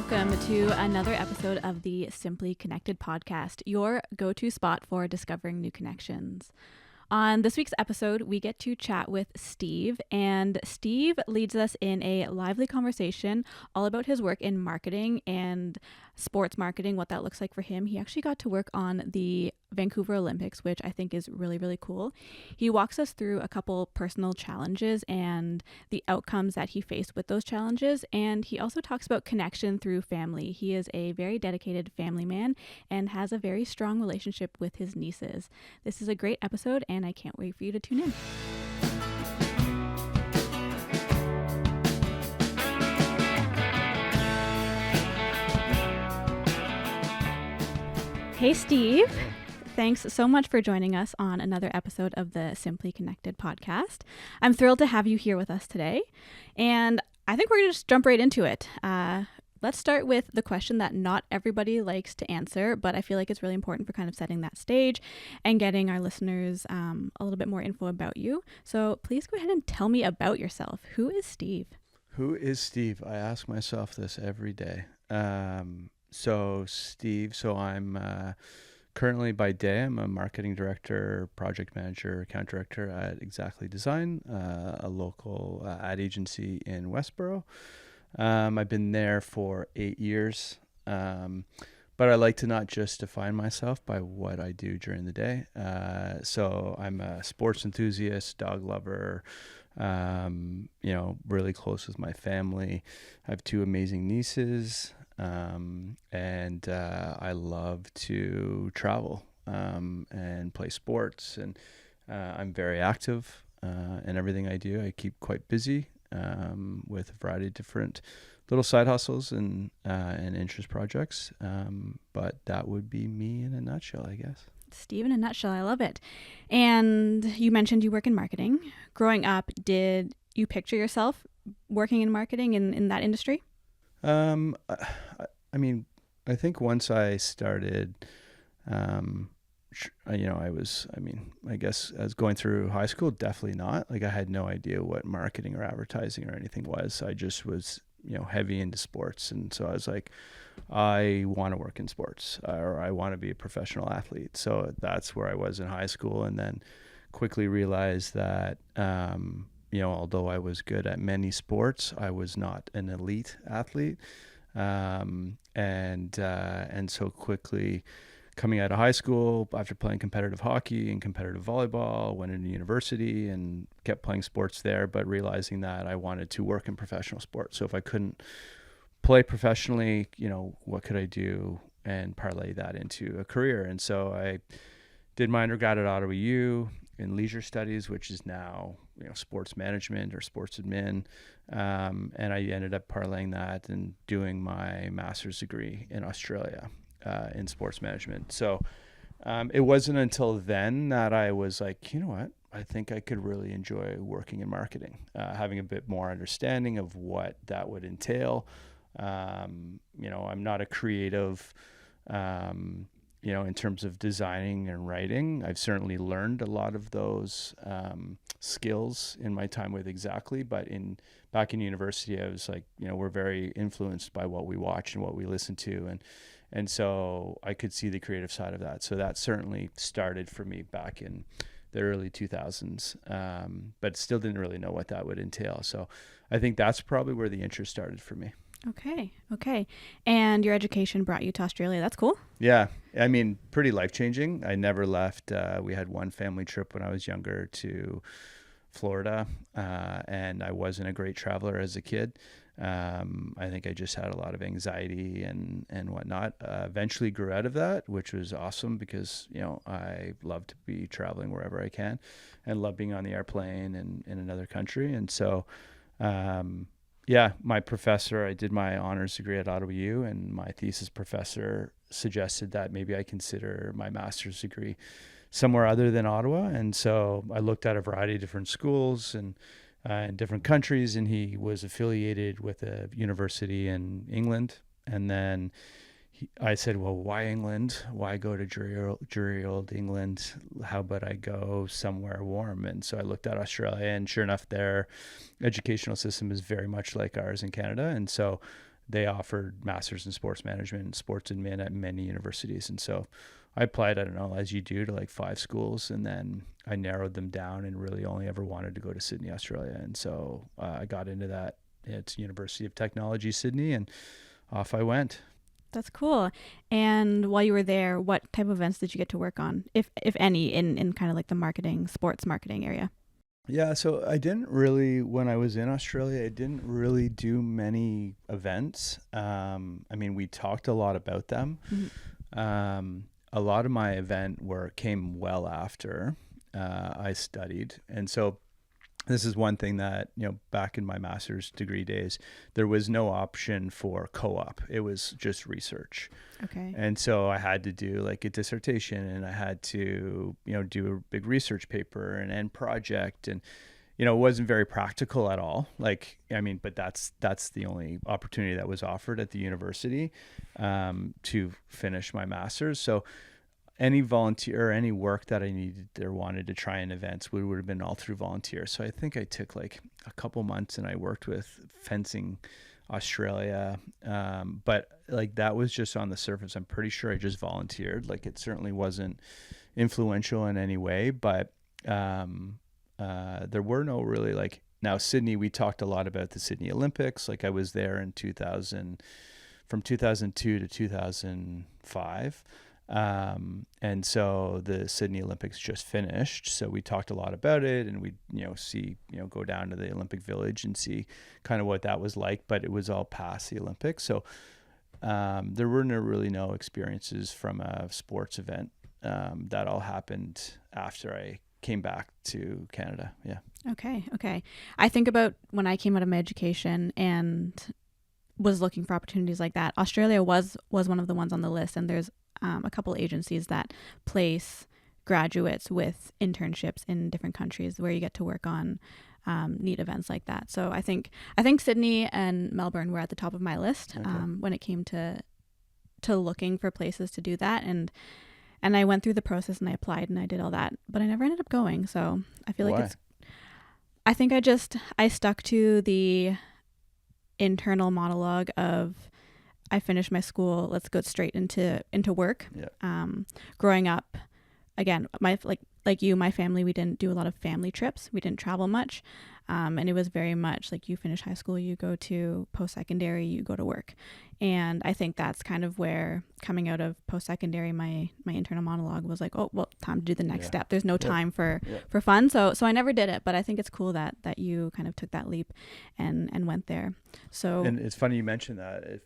welcome to another episode of the Simply Connected podcast, your go-to spot for discovering new connections. On this week's episode, we get to chat with Steve, and Steve leads us in a lively conversation all about his work in marketing and sports marketing, what that looks like for him. He actually got to work on the Vancouver Olympics, which I think is really, really cool. He walks us through a couple personal challenges and the outcomes that he faced with those challenges, and he also talks about connection through family. He is a very dedicated family man and has a very strong relationship with his nieces. This is a great episode, and I can't wait for you to tune in. Hey, Steve. Thanks so much for joining us on another episode of the Simply Connected podcast. I'm thrilled to have you here with us today, and I think we're going to just jump right into it. Let's start with the question that not everybody likes to answer, but I feel like it's really important for kind of setting that stage and getting our listeners a little bit more info about you. So please go ahead and tell me about yourself. Who is Steve? Who is Steve? I ask myself this every day. So I'm currently by day, I'm a marketing director, project manager, account director at Exactly Design, a local ad agency in Westboro. I've been there for 8 years, but I like to not just define myself by what I do during the day. So I'm a sports enthusiast, dog lover, really close with my family. I have 2 amazing nieces. And I love to travel and play sports, and I'm very active in everything I do. I keep quite busy with a variety of different little side hustles and interest projects. But that would be me in a nutshell, I guess. Steve in a nutshell. I love it. And you mentioned you work in marketing. Growing up, did you picture yourself working in marketing in that industry? I think once I started, I guess as going through high school, definitely not. Like I had no idea what marketing or advertising or anything was. I just was, heavy into sports. And so I was like, I want to work in sports, or I want to be a professional athlete. So that's where I was in high school. And then quickly realized that, although I was good at many sports, I was not an elite athlete. And so quickly coming out of high school, after playing competitive hockey and competitive volleyball, went into university and kept playing sports there, but realizing that I wanted to work in professional sports. So if I couldn't play professionally, what could I do and parlay that into a career? And so I did my undergrad at Ottawa U in leisure studies, which is now, sports management or sports admin. And I ended up parlaying that and doing my master's degree in Australia in sports management. So it wasn't until then that I was like, you know what, I think I could really enjoy working in marketing, having a bit more understanding of what that would entail. I'm not a creative, in terms of designing and writing. I've certainly learned a lot of those skills in my time with Exactly, but back in university, I was like, we're very influenced by what we watch and what we listen to, and so I could see the creative side of that. So that certainly started for me back in the early 2000s, but still didn't really know what that would entail. So I think that's probably where the interest started for me. Okay. And your education brought you to Australia. That's cool. Yeah. Pretty life-changing. I never left. We had one family trip when I was younger to Florida, and I wasn't a great traveler as a kid. I think I just had a lot of anxiety and whatnot. Eventually grew out of that, which was awesome because, I love to be traveling wherever I can and love being on the airplane and in another country. And so, my professor, I did my honors degree at Ottawa U, and my thesis professor suggested that maybe I consider my master's degree somewhere other than Ottawa. And so I looked at a variety of different schools and in different countries, and he was affiliated with a university in England. And then I said, well, why England? Why go to dreary old England? How about I go somewhere warm? And so I looked at Australia, and sure enough, their educational system is very much like ours in Canada. And so they offered masters in sports management and sports admin at many universities. And so I applied, I don't know, as you do, to like 5 schools, and then I narrowed them down and really only ever wanted to go to Sydney, Australia. And so I got into that. It's University of Technology, Sydney, and off I went. That's cool. And while you were there, what type of events did you get to work on, if any, in kind of like the marketing, sports marketing area? Yeah, so I didn't really, when I was in Australia, I didn't really do many events. I mean, we talked a lot about them. A lot of my event work came well after I studied. And so this is one thing that, back in my master's degree days, there was no option for co-op. It was just research. Okay. And so I had to do like a dissertation, and I had to, do a big research paper and end project. And, it wasn't very practical at all. Like, I mean, but that's the only opportunity that was offered at the university to finish my master's. So any volunteer or any work that I needed or wanted to try in events would have been all through volunteer. So I think I took like a couple months and I worked with Fencing Australia. But like that was just on the surface. I'm pretty sure I just volunteered. Like it certainly wasn't influential in any way, but there were no really like, now Sydney, we talked a lot about the Sydney Olympics. Like I was there in 2000, from 2002 to 2005. And so the Sydney Olympics just finished. So we talked a lot about it, and we, go down to the Olympic Village and see kind of what that was like, but it was all past the Olympics. So, there were no experiences from a sports event. That all happened after I came back to Canada. Yeah. Okay. I think about when I came out of my education and was looking for opportunities like that. Australia was one of the ones on the list, and there's a couple agencies that place graduates with internships in different countries where you get to work on neat events like that. So I think Sydney and Melbourne were at the top of my list when it came to looking for places to do that. And I went through the process and I applied and I did all that, but I never ended up going. So I feel like I think I stuck to the internal monologue of, I finished my school, let's go straight into work. Yeah. Growing up, again, my family, we didn't do a lot of family trips. We didn't travel much. And it was very much like, you finish high school, you go to post-secondary, you go to work. And I think that's kind of where, coming out of post-secondary, my internal monologue was like, oh, well, time to do the next step. There's no time for fun. So I never did it, but I think it's cool that you kind of took that leap and went there. So, and it's funny you mentioned that. If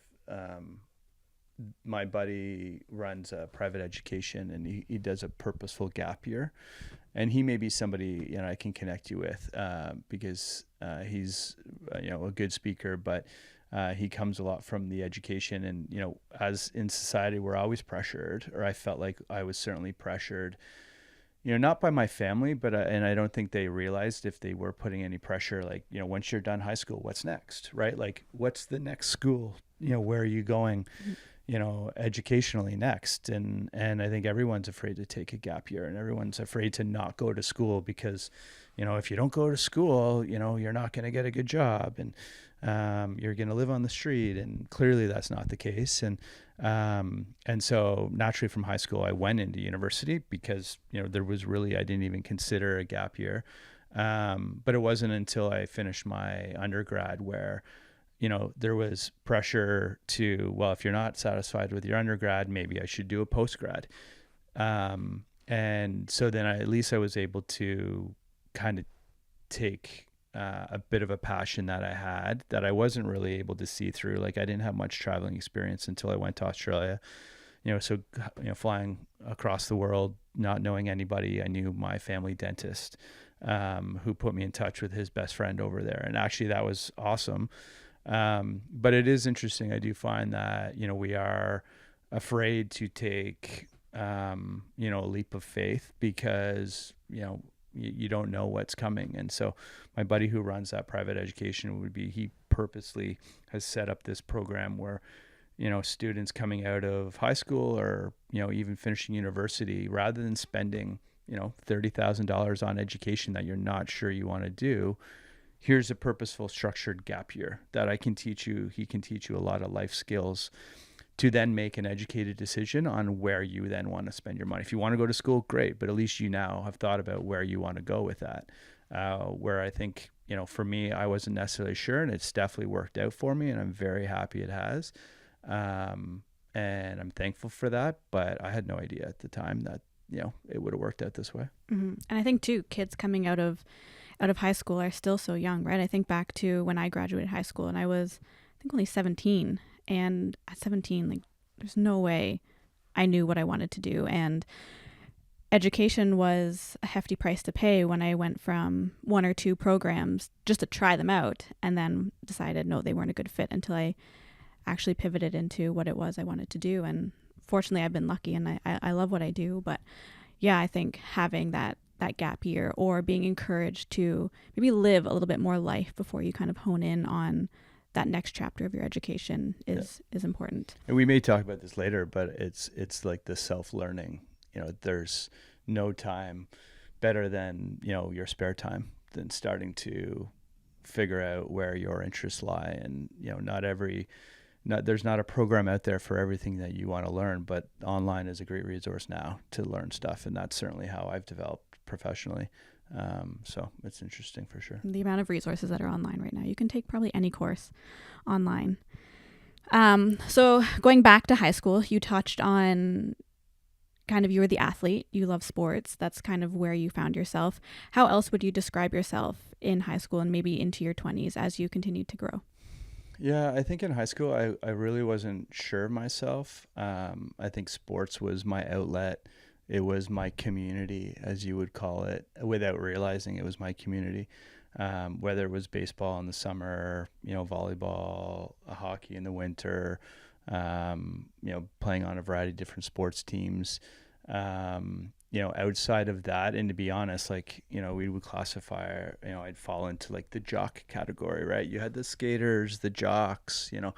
my buddy runs a private education, and he does a purposeful gap year, and he may be somebody I can connect you with because he's a good speaker, but he comes a lot from the education, and as in society we're always pressured, or I felt like I was certainly pressured, not by my family, but and I don't think they realized if they were putting any pressure, like, once you're done high school, what's next, right? Like, what's the next school? Where are you going, educationally next? And I think everyone's afraid to take a gap year, and everyone's afraid to not go to school because, if you don't go to school, you're not going to get a good job, and you're going to live on the street. And clearly that's not the case. And so naturally from high school, I went into university because, there was really, I didn't even consider a gap year. But it wasn't until I finished my undergrad where, there was pressure to, well, if you're not satisfied with your undergrad, maybe I should do a postgrad. And so then at least I was able to kind of take a bit of a passion that I had that I wasn't really able to see through. Like, I didn't have much traveling experience until I went to Australia, so, flying across the world, not knowing anybody. I knew my family dentist, who put me in touch with his best friend over there. And actually that was awesome. But it is interesting. I do find that, we are afraid to take, a leap of faith because, you don't know what's coming. And so my buddy who runs that private education he purposely has set up this program where, students coming out of high school or, even finishing university, rather than spending, $30,000 on education that you're not sure you want to do, here's a purposeful, structured gap year that I can teach you. He can teach you a lot of life skills to then make an educated decision on where you then want to spend your money. If you want to go to school, great, but at least you now have thought about where you want to go with that. Where I think, for me, I wasn't necessarily sure, and it's definitely worked out for me, and I'm very happy it has. And I'm thankful for that, but I had no idea at the time that, it would have worked out this way. Mm-hmm. And I think too, kids coming out of high school are still so young, right? I think back to when I graduated high school and I was, I think, only 17. And at 17, like, there's no way I knew what I wanted to do. And education was a hefty price to pay when I went from one or two programs just to try them out, and then decided, no, they weren't a good fit, until I actually pivoted into what it was I wanted to do. And fortunately, I've been lucky, and I love what I do. But yeah, I think having that gap year, or being encouraged to maybe live a little bit more life before you kind of hone in on that next chapter of your education is important. And we may talk about this later, but it's like the self-learning. There's no time better than, your spare time, than starting to figure out where your interests lie. And, there's not a program out there for everything that you want to learn, but online is a great resource now to learn stuff. And that's certainly how I've developed professionally. So it's interesting for sure. The amount of resources that are online right now, you can take probably any course online. So going back to high school, you touched on kind of, you were the athlete, you love sports. That's kind of where you found yourself. How else would you describe yourself in high school and maybe into your 20s as you continued to grow? Yeah, I think in high school, I really wasn't sure of myself. I think sports was my outlet. It was my community, as you would call it, without realizing it was my community. Whether it was baseball in the summer, volleyball, hockey in the winter, playing on a variety of different sports teams. Outside of that, and to be honest, we would classify, I'd fall into like the jock category, right? You had the skaters, the jocks, the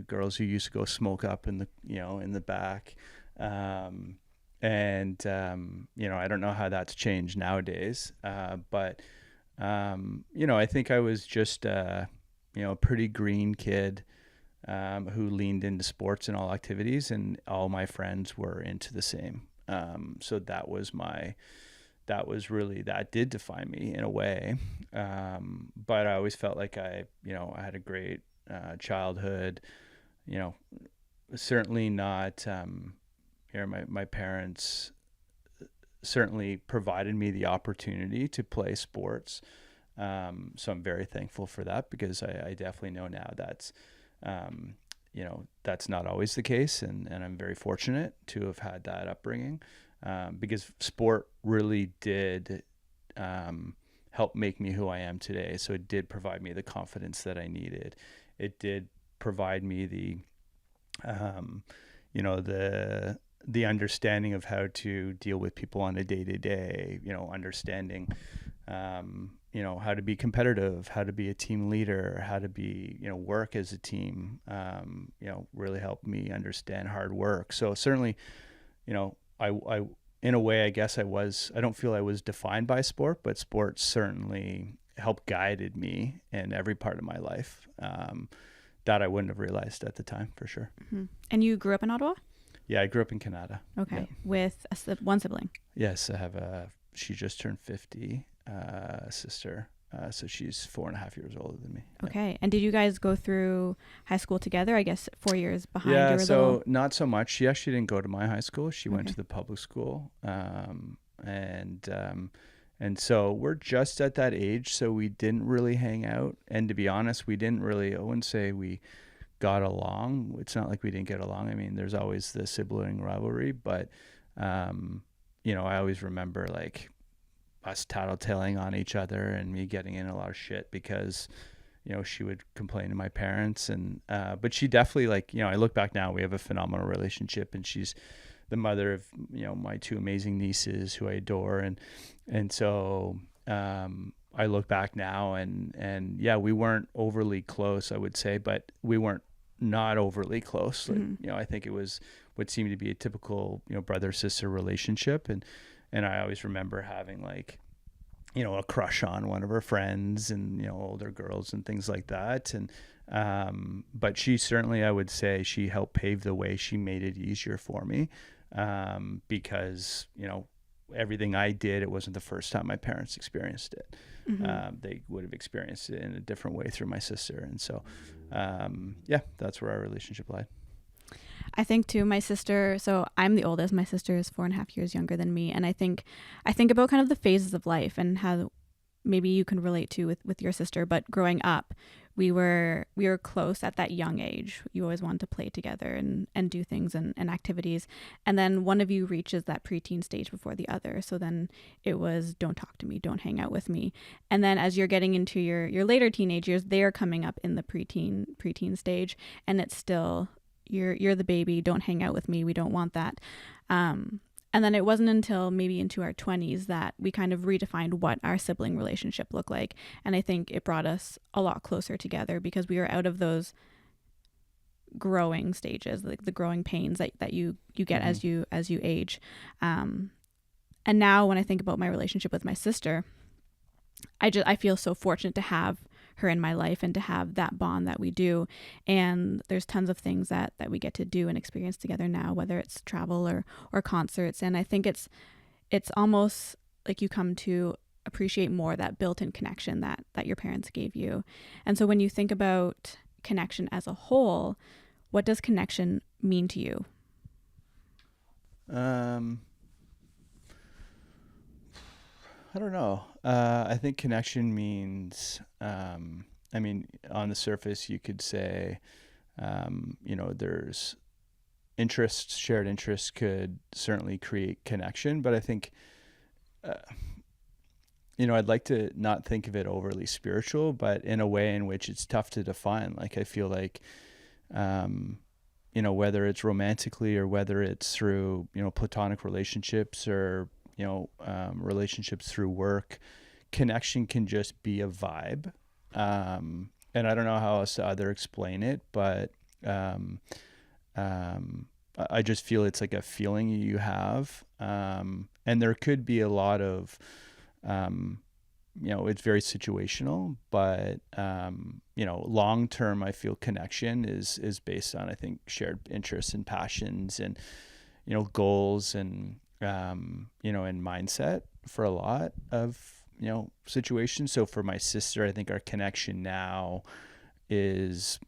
girls who used to go smoke up in the, in the back. I don't know how that's changed nowadays. But I think I was just, a pretty green kid, who leaned into sports and all activities, and all my friends were into the same. So that did define me in a way. But I always felt like I had a great childhood. Certainly not. My parents certainly provided me the opportunity to play sports. So I'm very thankful for that, because I definitely know now that's not always the case, and I'm very fortunate to have had that upbringing, because sport really did help make me who I am today. So it did provide me the confidence that I needed. It did provide me the understanding of how to deal with people on a day-to-day, understanding how to be competitive, how to be a team leader, how to be, work as a team, really helped me understand hard work. So certainly, I in a way, I guess I don't feel I was defined by sport, but sports certainly helped guided me in every part of my life, that I wouldn't have realized at the time, for sure. Mm-hmm. And you grew up in Ottawa? Yeah, I grew up in Canada. Okay. Yeah. With one sibling? Yes, I have she just turned 50, sister. So she's 4.5 years older than me. Okay. Yeah. And did you guys go through high school together? I guess 4 years behind. Yeah, you were so little... not so much. She actually didn't go to my high school. She went to the public school. And so we're just at that age, so we didn't really hang out. And to be honest, I wouldn't say we got along. It's not like we didn't get along. I mean, there's always the sibling rivalry, but, I always remember like us tattletaling on each other and me getting in a lot of shit because, she would complain to my parents. And, but she definitely I look back now, we have a phenomenal relationship, and she's the mother of, my two amazing nieces who I adore. And so, I look back now and yeah, we weren't overly close, I would say, but we weren't not overly close. I think it was what seemed to be a typical, brother-sister relationship. And I always remember having a crush on one of her friends and, older girls and things like that. And, but she certainly, I would say, she helped pave the way. She made it easier for me, because, everything I did, it wasn't the first time my parents experienced it. They would have experienced it in a different way through my sister. And so, that's where our relationship lied. I think too, my sister, so I'm the oldest, my sister is 4.5 years younger than me. And I think about kind of the phases of life and how maybe you can relate to with your sister, but growing up, we were close at that young age. You always wanted to play together and do things and activities. And then one of you reaches that preteen stage before the other. So then it was, don't talk to me, don't hang out with me. And then as you're getting into your later teenage years, they're coming up in the preteen stage, and it's still, you're the baby, don't hang out with me, we don't want that. And then it wasn't until maybe into our 20s that we kind of redefined what our sibling relationship looked like. And I think it brought us a lot closer together because we were out of those growing stages, like the growing pains that you get as you age. And now when I think about my relationship with my sister, I feel so fortunate to have her in my life and to have that bond that we do. And there's tons of things that we get to do and experience together now, whether it's travel or concerts. And I think it's almost like you come to appreciate more that built-in connection that your parents gave you. And so when you think about connection as a whole, what does connection mean to you? I don't know. I think connection means, on the surface, you could say, there's interests, shared interests could certainly create connection. But I think, I'd like to not think of it overly spiritual, but in a way in which it's tough to define. Like, I feel like, whether it's romantically or whether it's through, platonic relationships or, relationships through work, connection can just be a vibe. And I don't know how else to other explain it, but I just feel it's like a feeling you have. And there could be a lot of, it's very situational, but, long term, I feel connection is based on, I think, shared interests and passions and, goals and, and mindset for a lot of, situations. So for my sister, I think our connection now is,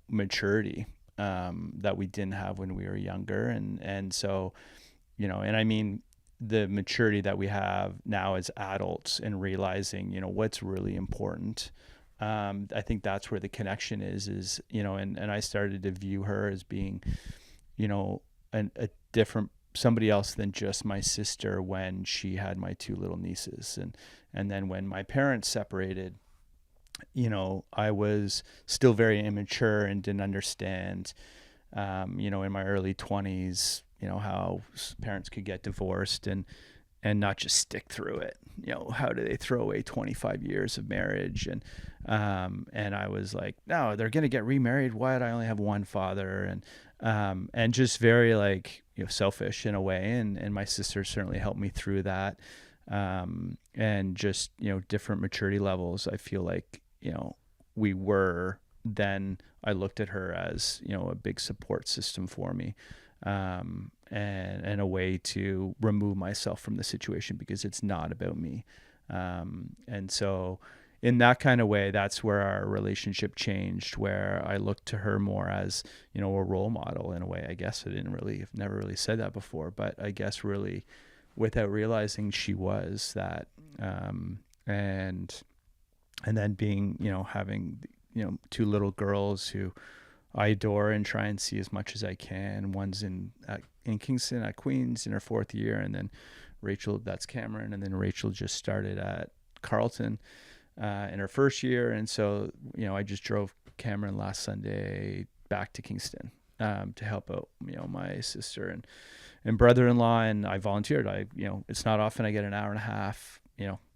maturity, that we didn't have when we were younger. And so, and I mean, the maturity that we have now as adults and realizing, what's really important. I think that's where the connection is, and I started to view her as being, a different, somebody else than just my sister when she had my two little nieces. And then when my parents separated, I was still very immature and didn't understand, in my early 20s, how parents could get divorced and not just stick through it. How do they throw away 25 years of marriage? And I was like, no, they're going to get remarried. Why did I only have one father? And just very selfish in a way. And my sister certainly helped me through that. And just, different maturity levels. I feel like, we were, then I looked at her as, a big support system for me. And a way to remove myself from the situation because it's not about me. And so in that kind of way, that's where our relationship changed, where I looked to her more as, a role model in a way. I guess I've never really said that before, but I guess really without realizing she was that. And then being, having, two little girls who I adore and try and see as much as I can. One's in Kingston at Queens in her 4th year, and then Rachel, that's Cameron, and then Rachel just started at Carleton in her 1st year. And so, I just drove Cameron last Sunday back to Kingston to help out, my sister and brother-in-law, and I volunteered. It's not often I get an hour and a half,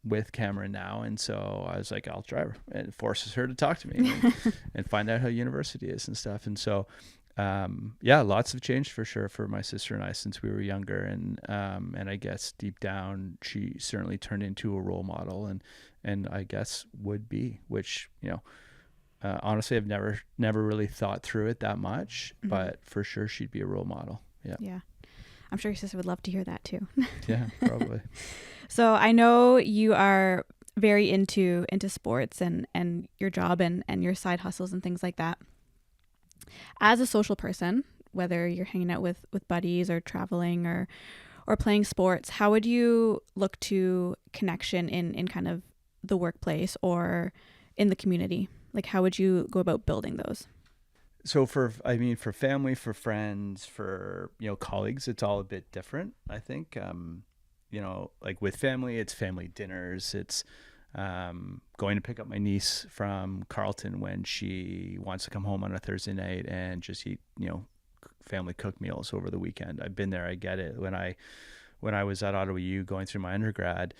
with Cameron now. And so I was like, I'll drive her, and it forces her to talk to me and find out how university is and stuff. And so, yeah, lots have changed for sure for my sister and I since we were younger. And I guess deep down, she certainly turned into a role model and I guess would be, which, honestly, I've never really thought through it that much, but for sure she'd be a role model. Yeah. Yeah. I'm sure your sister would love to hear that too. Yeah, probably. So I know you are very into sports and your job and your side hustles and things like that. As a social person, whether you're hanging out with buddies or traveling or playing sports, how would you look to connection in kind of the workplace or in the community? Like, how would you go about building those? So for family, for friends, for, colleagues, it's all a bit different, I think. Like with family, it's family dinners. It's going to pick up my niece from Carleton when she wants to come home on a Thursday night and just eat, family cooked meals over the weekend. I've been there. I get it. When I was at Ottawa U going through my undergrad,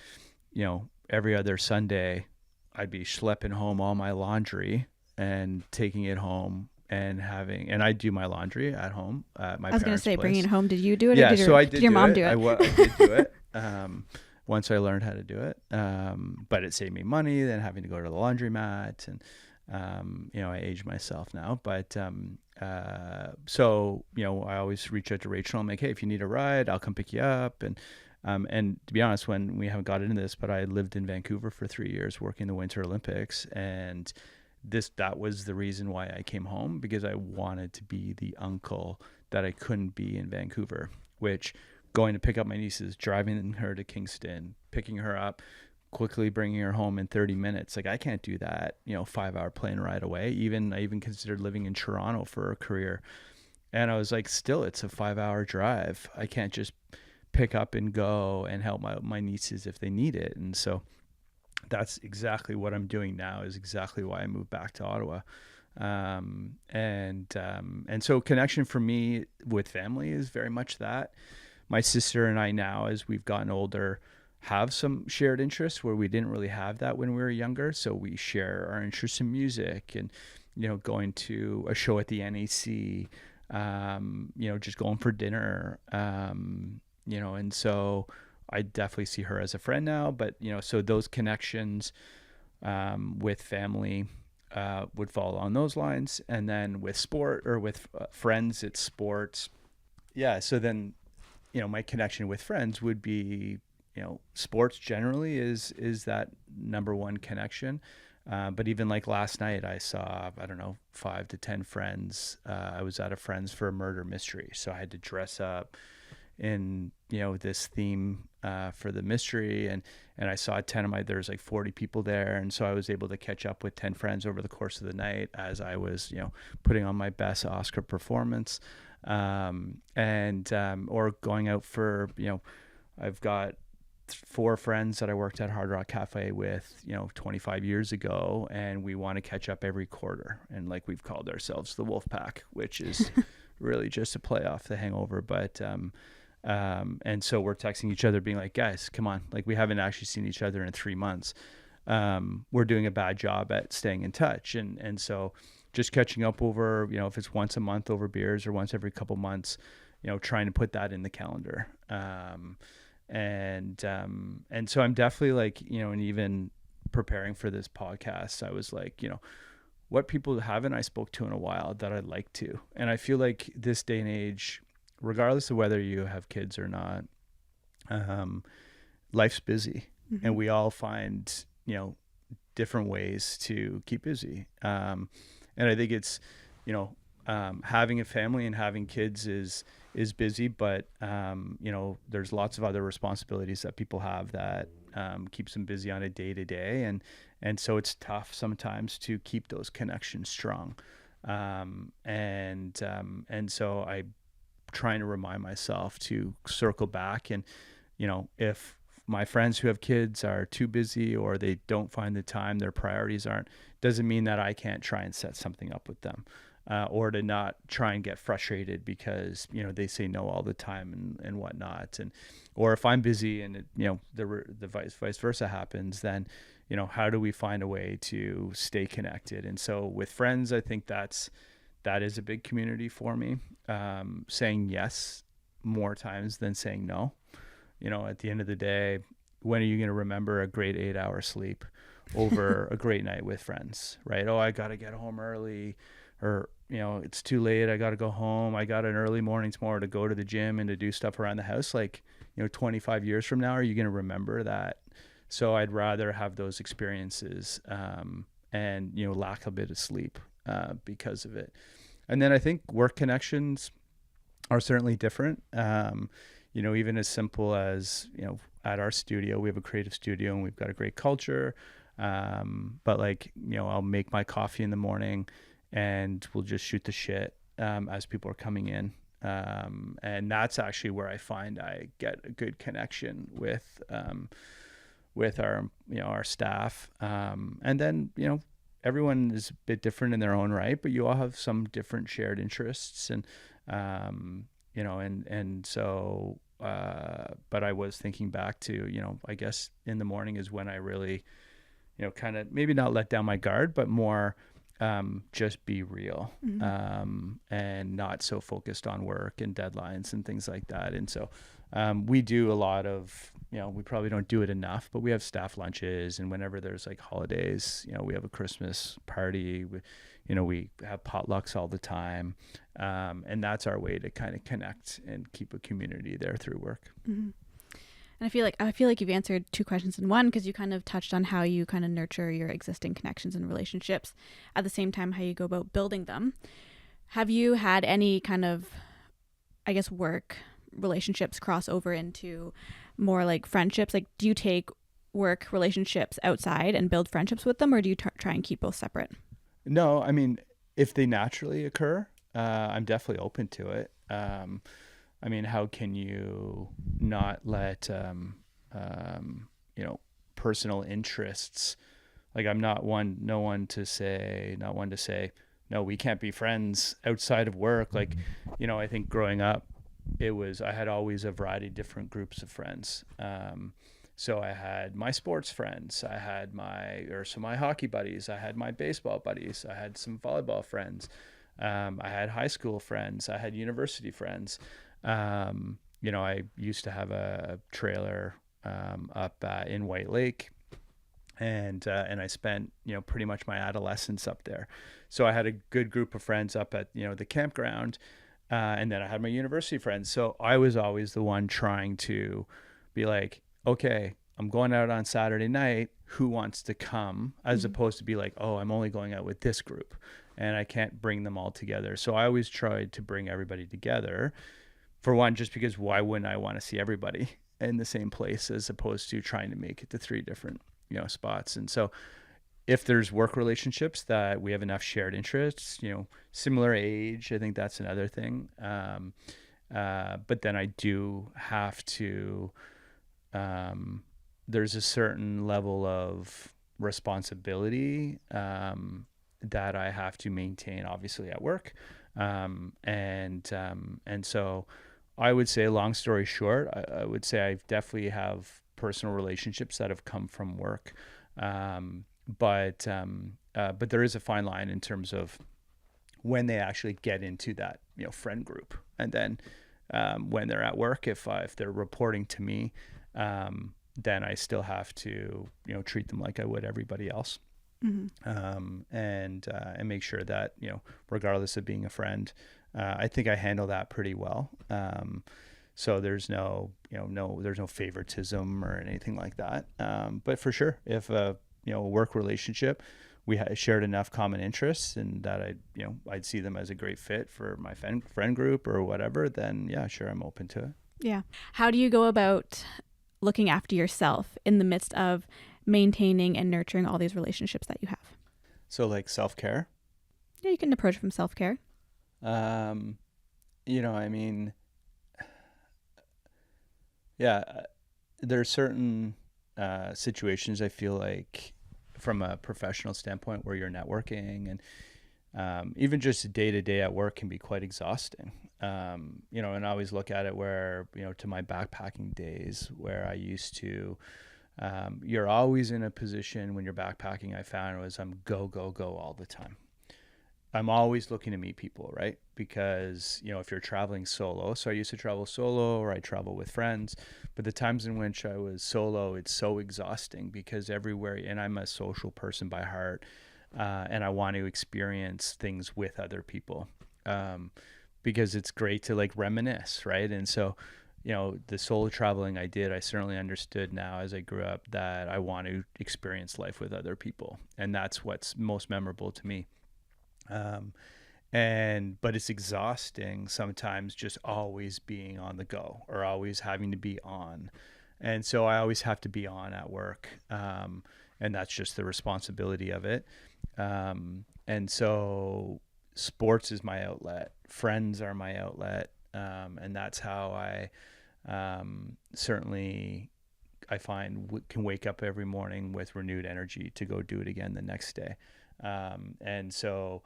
every other Sunday I'd be schlepping home all my laundry and taking it home and I do my laundry at home at my parents' place. I was going to say, bringing it home. Did you do it? Yeah, or so I did. Did your mom do it? I did do it. Once I learned how to do it, but it saved me money than having to go to the laundromat, and I age myself now. But so I always reach out to Rachel. I'm like, hey, if you need a ride, I'll come pick you up. And to be honest, when we haven't got into this, but I lived in Vancouver for 3 years working the Winter Olympics, and that was the reason why I came home, because I wanted to be the uncle that I couldn't be in Vancouver, which going to pick up my nieces, driving her to Kingston, picking her up, quickly bringing her home in 30 minutes. Like, I can't do that, 5-hour plane ride away. I even considered living in Toronto for a career. And I was like, still, it's a 5-hour drive. I can't just pick up and go and help my nieces if they need it. And so that's exactly what I'm doing now, is exactly why I moved back to Ottawa. And so connection for me with family is very much that. My sister and I now, as we've gotten older, have some shared interests where we didn't really have that when we were younger. So we share our interest in music and, going to a show at the NAC, just going for dinner, and so I definitely see her as a friend now. But, so those connections with family would fall along those lines. And then with sport or with friends, it's sports. Yeah. So then, my connection with friends would be, sports generally is that number one connection. But even like last night, I saw, 5 to 10 friends. I was at a friend's for a murder mystery. So I had to dress up in, this theme for the mystery. And I saw there's like 40 people there. And so I was able to catch up with 10 friends over the course of the night as I was, putting on my best Oscar performance. Or going out for, I've got 4 friends that I worked at Hard Rock Cafe with, 25 years ago, and we want to catch up every quarter. And like, we've called ourselves the Wolf Pack, which is really just a play off the Hangover. But, and so we're texting each other being like, guys, come on. Like, we haven't actually seen each other in 3 months. We're doing a bad job at staying in touch. And so just catching up over, if it's once a month over beers or once every couple months, trying to put that in the calendar. And so I'm definitely like, and even preparing for this podcast, I was like, what people haven't I spoke to in a while that I'd like to. And I feel like this day and age, regardless of whether you have kids or not, life's busy. Mm-hmm. And we all find, different ways to keep busy. And I think it's, having a family and having kids is busy, but, there's lots of other responsibilities that people have that keeps them busy on a day-to-day. And so it's tough sometimes to keep those connections strong. And so I'm trying to remind myself to circle back and, if my friends who have kids are too busy or they don't find the time, their priorities aren't, doesn't mean that I can't try and set something up with them. Or to not try and get frustrated because, they say no all the time and whatnot. Or if I'm busy and, the vice versa happens, then, how do we find a way to stay connected? And so with friends, I think that's that is a big community for me. Saying yes more times than saying no. At the end of the day, when are you going to remember a great 8-hour sleep over a great night with friends, right? Oh, I got to get home early, or, it's too late. I got to go home. I got an early morning tomorrow to go to the gym and to do stuff around the house. 25 years from now, are you going to remember that? So I'd rather have those experiences, and, lack a bit of sleep, because of it. And then I think work connections are certainly different. Even as simple as, at our studio, we have a creative studio and we've got a great culture. But I'll make my coffee in the morning and we'll just shoot the shit, as people are coming in. And that's actually where I find I get a good connection with our staff. And then, everyone is a bit different in their own right, but you all have some different shared interests. And, so, but I was thinking back to, I guess in the morning is when I really, kind of maybe not let down my guard, but more, just be real, and not so focused on work and deadlines and things like that. And so, we do a lot of, we probably don't do it enough, but we have staff lunches, and whenever there's holidays, we have a Christmas party, we have potlucks all the time. And that's our way to kind of connect and keep a community there through work. Mm-hmm. And I feel like you've answered two questions in one, because you kind of touched on how you kind of nurture your existing connections and relationships, at the same time how you go about building them. Have you had any kind of, I guess, work relationships cross over into more friendships? Do you take work relationships outside and build friendships with them, or do you try and keep both separate? No, I mean, if they naturally occur, I'm definitely open to it. How can you not let, personal interests, I'm not one to say, no, we can't be friends outside of work. I think growing up, I had always a variety of different groups of friends. So I had my sports friends, I had my hockey buddies, I had my baseball buddies, I had some volleyball friends. I had high school friends, I had university friends. I used to have a trailer, up in White Lake, and I spent, pretty much my adolescence up there. So I had a good group of friends up at, the campground. And then I had my university friends. So I was always the one trying to be like, okay, I'm going out on Saturday night. Who wants to come? As opposed to be like, oh, I'm only going out with this group and I can't bring them all together. So I always tried to bring everybody together, for one, just because why wouldn't I want to see everybody in the same place, as opposed to trying to make it to 3 different, spots. And so if there's work relationships that we have enough shared interests, similar age, I think that's another thing. But then I do have to, there's a certain level of responsibility, that I have to maintain, obviously, at work. And so I would say, long story short, I would say I definitely have personal relationships that have come from work. But there is a fine line in terms of when they actually get into that, friend group. And then, when they're at work, if they're reporting to me, then I still have to, treat them like I would everybody else. And make sure that, regardless of being a friend, I think I handle that pretty well. So there's no favoritism or anything like that. But for sure, if a work relationship, we shared enough common interests, and that I'd see them as a great fit for my friend group or whatever, then yeah, sure, I'm open to it. Yeah. How do you go about looking after yourself in the midst of maintaining and nurturing all these relationships that you have? So self-care? Yeah, you can approach it from self-care. There's certain situations I feel like, from a professional standpoint, where you're networking, and even just day to day at work can be quite exhausting. And I always look at it where, to my backpacking days, where I used to, you're always in a position when you're backpacking, I found, was I'm go, go, go all the time. I'm always looking to meet people, right? Because, if you're traveling solo, so I used to travel solo or I travel with friends, but the times in which I was solo, it's so exhausting because everywhere, and I'm a social person by heart, and I want to experience things with other people, because it's great to like reminisce, right? And so, the solo traveling I did, I certainly understood now as I grew up that I want to experience life with other people, and that's what's most memorable to me. Um, but it's exhausting sometimes just always being on the go or always having to be on. And so I always have to be on at work. And that's just the responsibility of it. And so sports is my outlet, friends are my outlet. And that's how I certainly I find can wake up every morning with renewed energy to go do it again the next day. And so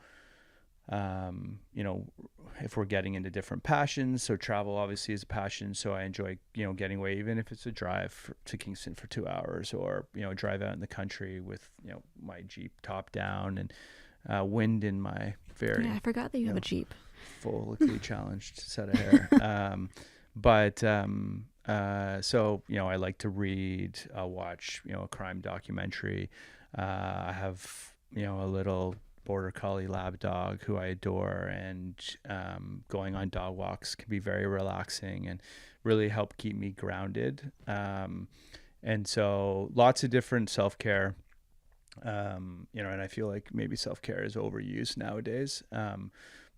if we're getting into different passions, so travel obviously is a passion. So I enjoy, getting away, even if it's a drive to Kingston for 2 hours or, drive out in the country with, my Jeep top down and wind in my very, Yeah, I forgot that you have a Jeep. Fully challenged set of hair. So, I like to read, I'll watch, a crime documentary. I have, a little border collie lab dog who I adore, and going on dog walks can be very relaxing and really help keep me grounded. And so lots of different self-care, and I feel like maybe self-care is overused nowadays.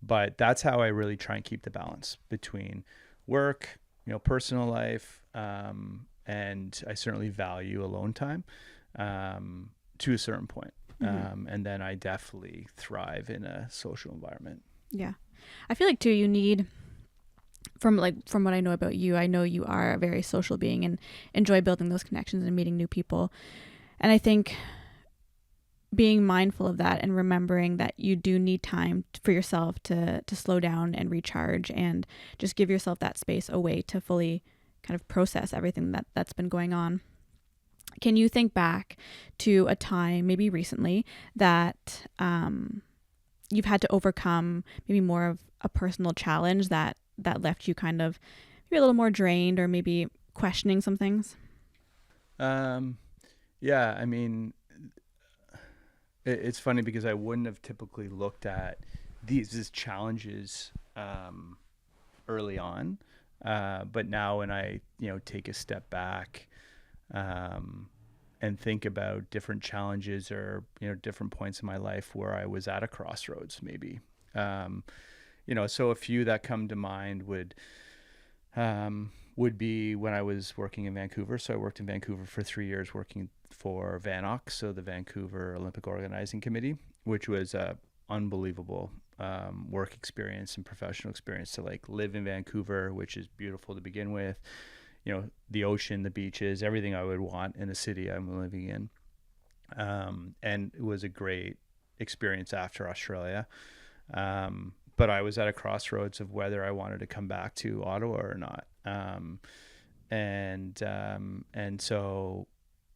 But that's how I really try and keep the balance between work, personal life, and I certainly value alone time to a certain point. And then I definitely thrive in a social environment. Yeah. I feel like too, you need, from what I know about you, I know you are a very social being and enjoy building those connections and meeting new people. And I think being mindful of that and remembering that you do need time for yourself to slow down and recharge and just give yourself that space away to fully kind of process everything that's been going on. Can you think back to a time, maybe recently, that you've had to overcome maybe more of a personal challenge that left you kind of maybe a little more drained or maybe questioning some things? Yeah, I mean, it's funny because I wouldn't have typically looked at these as challenges early on, but now when I take a step back and think about different challenges or different points in my life where I was at a crossroads, maybe so a few that come to mind would be when I was working in Vancouver. So I worked in Vancouver for 3 years working for VANOC, so the Vancouver Olympic Organizing Committee, which was a unbelievable work experience and professional experience to like live in Vancouver, which is beautiful to begin with. The ocean, the beaches, everything I would want in the city I'm living in. And it was a great experience after Australia. But I was at a crossroads of whether I wanted to come back to Ottawa or not. And so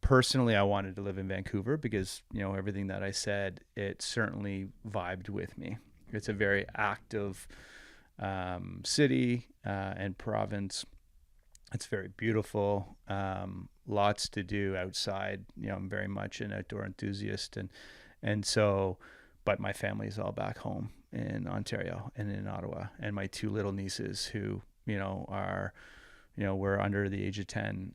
personally, I wanted to live in Vancouver because, everything that I said, it certainly vibed with me. It's a very active city and province. It's very beautiful. Lots to do outside. I'm very much an outdoor enthusiast, and so, but my family is all back home in Ontario and in Ottawa, and my two little nieces who are were under the age of 10.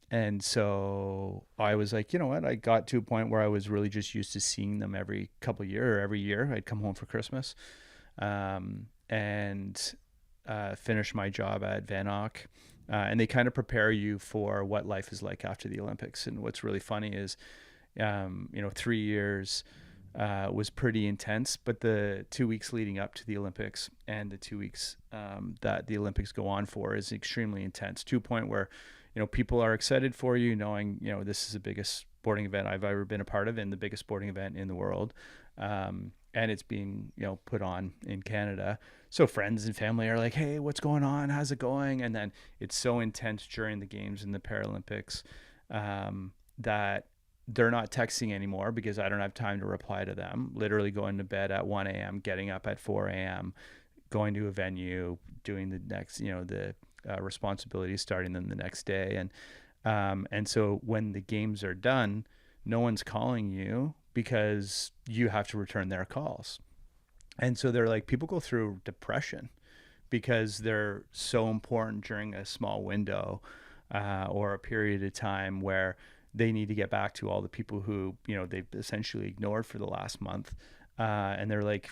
And so I was like, you know what? I got to a point where I was really just used to seeing them every couple of years, or every year. I'd come home for Christmas, and finish my job at VANOC. And they kind of prepare you for what life is like after the Olympics. And what's really funny is, 3 years was pretty intense, but the 2 weeks leading up to the Olympics and the 2 weeks that the Olympics go on for is extremely intense, to a point where, people are excited for you, knowing, this is the biggest sporting event I've ever been a part of and the biggest sporting event in the world. And it's being, put on in Canada. So friends and family are like, hey, what's going on? How's it going? And then it's so intense during the games and the Paralympics that they're not texting anymore because I don't have time to reply to them. Literally going to bed at 1 a.m., getting up at 4 a.m., going to a venue, doing the next, the responsibilities, starting them the next day. And so when the games are done, no one's calling you because you have to return their calls. And so they're like, people go through depression because they're so important during a small window or a period of time where they need to get back to all the people who, they've essentially ignored for the last month. And they're like,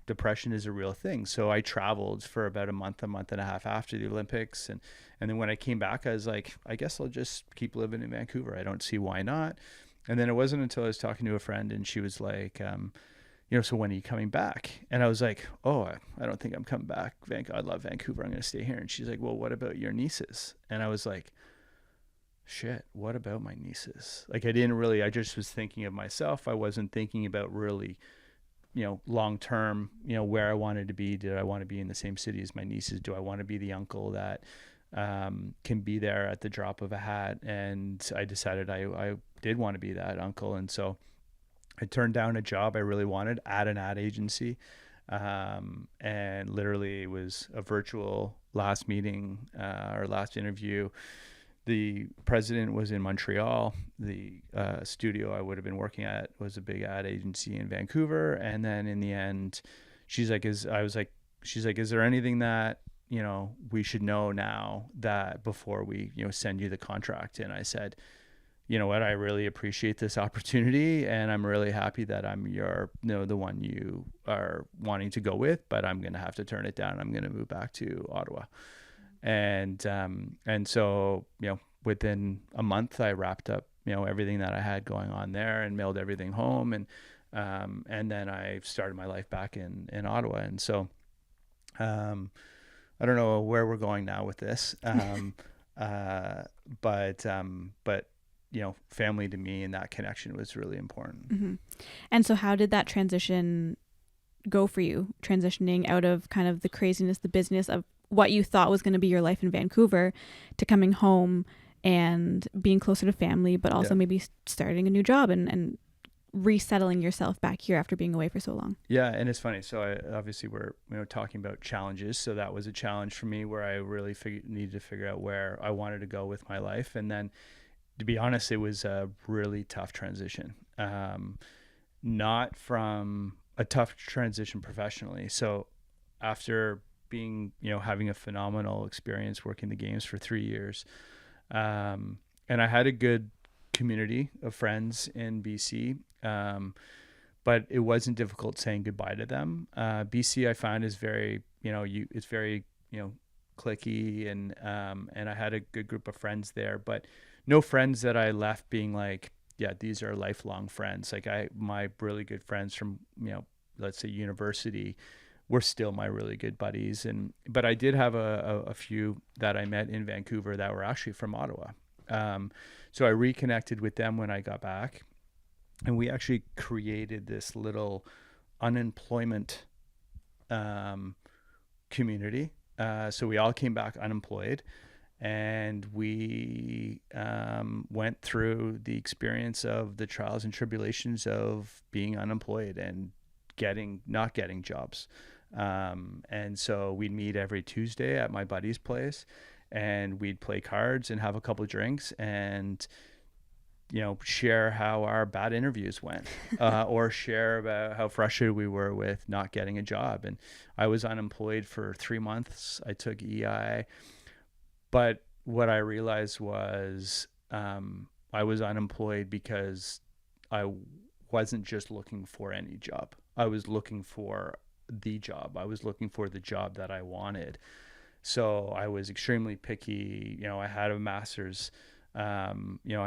depression is a real thing. So I traveled for about a month and a half after the Olympics. And then when I came back, I was like, I guess I'll just keep living in Vancouver. I don't see why not. And then it wasn't until I was talking to a friend and she was like, so when are you coming back? And I was like, oh, I don't think I'm coming back. I love Vancouver. I'm going to stay here. And she's like, well, what about your nieces? And I was like, shit, what about my nieces? Like, I just was thinking of myself. I wasn't thinking about really, long term, where I wanted to be. Did I want to be in the same city as my nieces? Do I want to be the uncle that can be there at the drop of a hat? And I decided I did want to be that uncle. And so I turned down a job I really wanted at an ad agency. And literally it was a virtual last meeting or last interview. The president was in Montreal. The studio I would have been working at was a big ad agency in Vancouver. And then in the end, she's like, is there anything that, we should know now that before we, send you the contract? And I said, you know what, I really appreciate this opportunity and I'm really happy that I'm the one you are wanting to go with, but I'm going to have to turn it down. I'm going to move back to Ottawa. And so, within a month I wrapped up, everything that I had going on there and mailed everything home. And then I started my life back in Ottawa. And so, I don't know where we're going now with this. But family to me and that connection was really important. Mm-hmm. And so how did that transition go for you, transitioning out of kind of the craziness, the business of what you thought was going to be your life in Vancouver to coming home and being closer to family, but also maybe starting a new job and resettling yourself back here after being away for so long? Yeah. And it's funny. So obviously we're, talking about challenges. So that was a challenge for me where I really needed to figure out where I wanted to go with my life. And then, to be honest, it was a really tough transition. Not from a tough transition professionally. So after being, having a phenomenal experience working the games for 3 years, and I had a good community of friends in BC, but it wasn't difficult saying goodbye to them. BC I found is very, it's very, cliquey, and I had a good group of friends there, but no friends that I left being like, yeah, these are lifelong friends. Like my really good friends from, let's say university were still my really good buddies. But I did have a few that I met in Vancouver that were actually from Ottawa. So I reconnected with them when I got back, and we actually created this little unemployment community. So we all came back unemployed, and we went through the experience of the trials and tribulations of being unemployed and not getting jobs. And so we'd meet every Tuesday at my buddy's place, and we'd play cards and have a couple of drinks and, share how our bad interviews went, or share about how frustrated we were with not getting a job. And I was unemployed for 3 months. I took EI. But what I realized was I was unemployed because I wasn't just looking for any job. I was looking for the job. I was looking for the job that I wanted. So I was extremely picky. I had a master's. I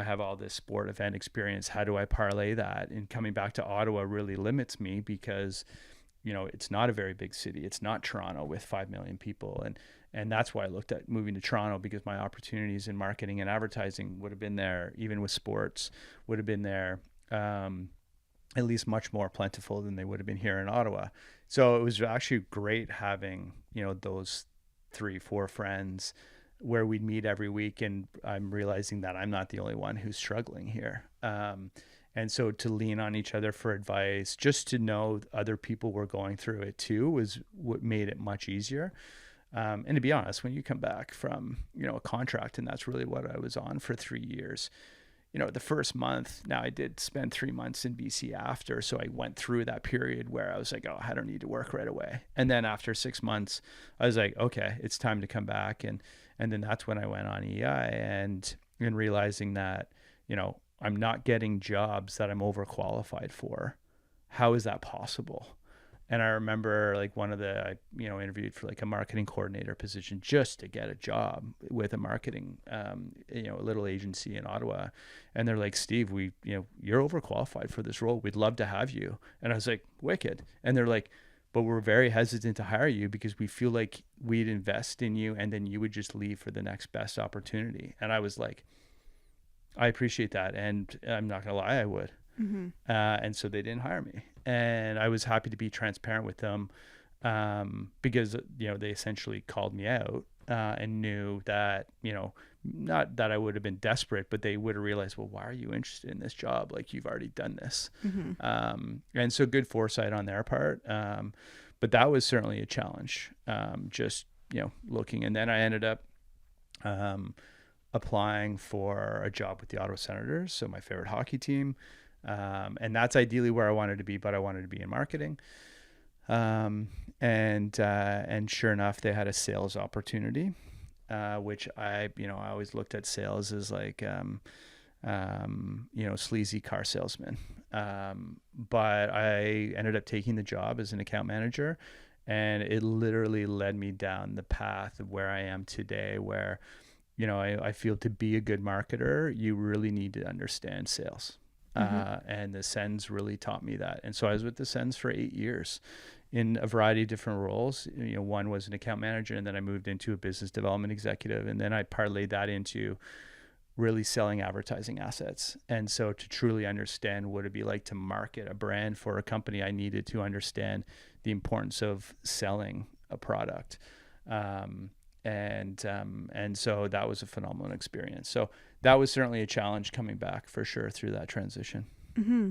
have all this sport event experience. How do I parlay that? And coming back to Ottawa really limits me because, it's not a very big city. It's not Toronto with 5 million people. And that's why I looked at moving to Toronto, because my opportunities in marketing and advertising would have been there, even with sports, would have been there, at least much more plentiful than they would have been here in Ottawa. So it was actually great having, those 3-4 friends where we'd meet every week, and I'm realizing that I'm not the only one who's struggling here. And so to lean on each other for advice, just to know other people were going through it too, was what made it much easier. And to be honest, when you come back from, a contract, and that's really what I was on for 3 years, the first month, now I did spend 3 months in BC after. So I went through that period where I was like, oh, I don't need to work right away. And then after 6 months, I was like, okay, it's time to come back. And then that's when I went on EI and realizing that, I'm not getting jobs that I'm overqualified for. How is that possible? And I remember like I interviewed for like a marketing coordinator position just to get a job with a marketing, a little agency in Ottawa. And they're like, Steve, you're overqualified for this role. We'd love to have you. And I was like, wicked. And they're like, but we're very hesitant to hire you because we feel like we'd invest in you and then you would just leave for the next best opportunity. And I was like, I appreciate that. And I'm not going to lie, I would. Mm-hmm. And so they didn't hire me. And I was happy to be transparent with them because, they essentially called me out and knew that, not that I would have been desperate, but they would have realized, well, why are you interested in this job? Like, you've already done this. Mm-hmm. And so good foresight on their part. But that was certainly a challenge, just, looking. And then I ended up applying for a job with the Ottawa Senators, so my favorite hockey team. And that's ideally where I wanted to be, but I wanted to be in marketing. And sure enough, they had a sales opportunity, which I always looked at sales as like, sleazy car salesman. But I ended up taking the job as an account manager, and it literally led me down the path of where I am today, where, I feel to be a good marketer, you really need to understand sales. And the Sens really taught me that. And so I was with the Sens for 8 years in a variety of different roles. One was an account manager, and then I moved into a business development executive. And then I parlayed that into really selling advertising assets. And so to truly understand what it'd be like to market a brand for a company, I needed to understand the importance of selling a product. And so that was a phenomenal experience. So that was certainly a challenge coming back for sure through that transition. Mm-hmm.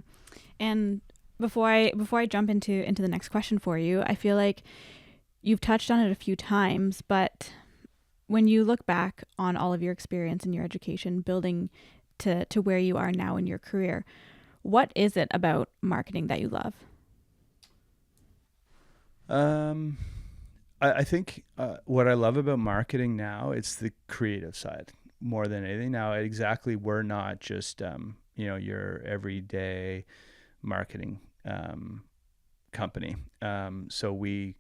And before I jump into the next question for you, I feel like you've touched on it a few times, but when you look back on all of your experience in your education, building to where you are now in your career, what is it about marketing that you love? I think what I love about marketing now, it's the creative side more than anything. Now, exactly, we're not just, your everyday marketing company. So we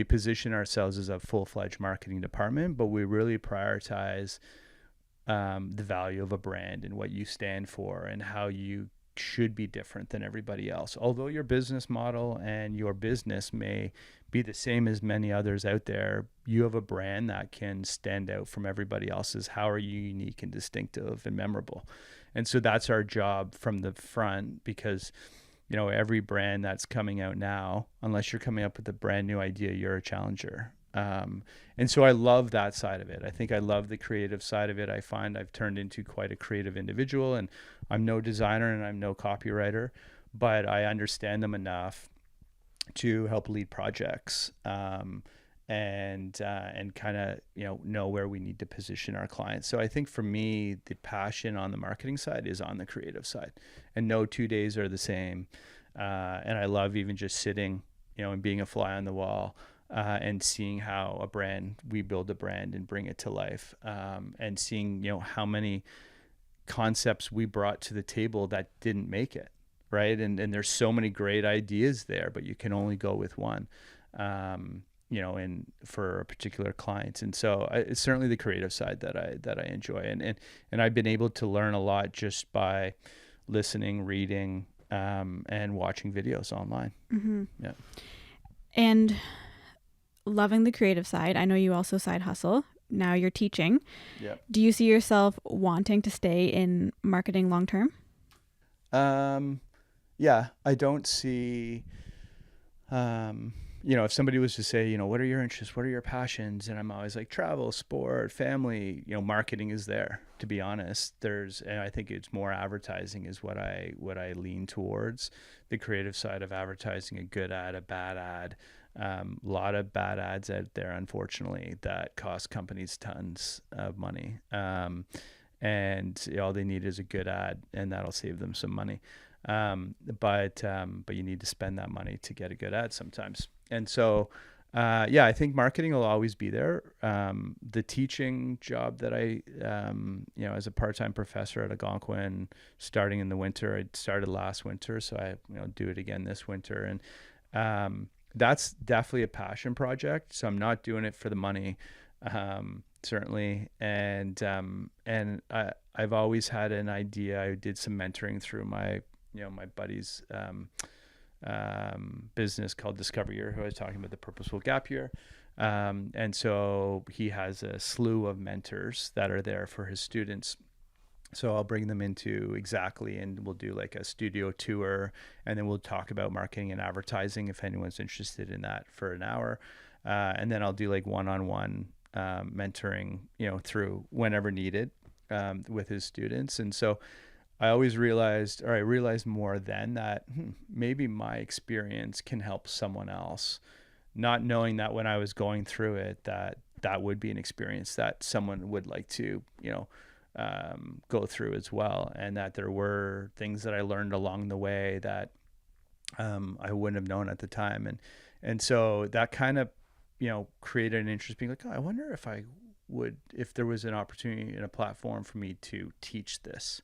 position ourselves as a full-fledged marketing department, but we really prioritize the value of a brand and what you stand for and how you should be different than everybody else. Although your business model and your business may be the same as many others out there, you have a brand that can stand out from everybody else's. How are you unique and distinctive and memorable? And so that's our job from the front, because every brand that's coming out now, unless you're coming up with a brand new idea, you're a challenger. And so I love that side of it. I think I love the creative side of it. I find I've turned into quite a creative individual, and I'm no designer and I'm no copywriter, but I understand them enough to help lead projects, and kind of, know where we need to position our clients. So I think for me, the passion on the marketing side is on the creative side, and no 2 days are the same. And I love even just sitting, and being a fly on the wall, and seeing how we build a brand and bring it to life, and seeing, how many concepts we brought to the table that didn't make it, right? And there's so many great ideas there, but you can only go with one, and for a particular client. And so it's certainly the creative side that I enjoy. And I've been able to learn a lot just by listening, reading, and watching videos online. Mm-hmm. Yeah. And loving the creative side, I know you also side hustle. Now you're teaching. Yeah. Do you see yourself wanting to stay in marketing long term? Yeah, I don't see, if somebody was to say, what are your interests? What are your passions? And I'm always like travel, sport, family, marketing is there, to be honest. And I think it's more advertising is what I lean towards. The creative side of advertising, a good ad, a bad ad. A lot of bad ads out there, unfortunately, that cost companies tons of money. And all they need is a good ad, and that'll save them some money. But you need to spend that money to get a good ad sometimes. And so, I think marketing will always be there. The teaching job that I, as a part-time professor at Algonquin, starting in the winter, I started last winter, so I, do it again this winter. And that's definitely a passion project. So I'm not doing it for the money, certainly. And I've always had an idea. I did some mentoring through my buddy's business called Discover Year, who I was talking about, the Purposeful Gap Year. And so he has a slew of mentors that are there for his students. So I'll bring them into Exactly, and we'll do like a studio tour, and then we'll talk about marketing and advertising if anyone's interested in that for an hour. And then I'll do like one-on-one mentoring, through whenever needed with his students. And so I realized more then that maybe my experience can help someone else, not knowing that when I was going through it, that would be an experience that someone would like to, go through as well. And that there were things that I learned along the way that I wouldn't have known at the time. And so that kind of, created an interest, being like, oh, I wonder if there was an opportunity and a platform for me to teach this.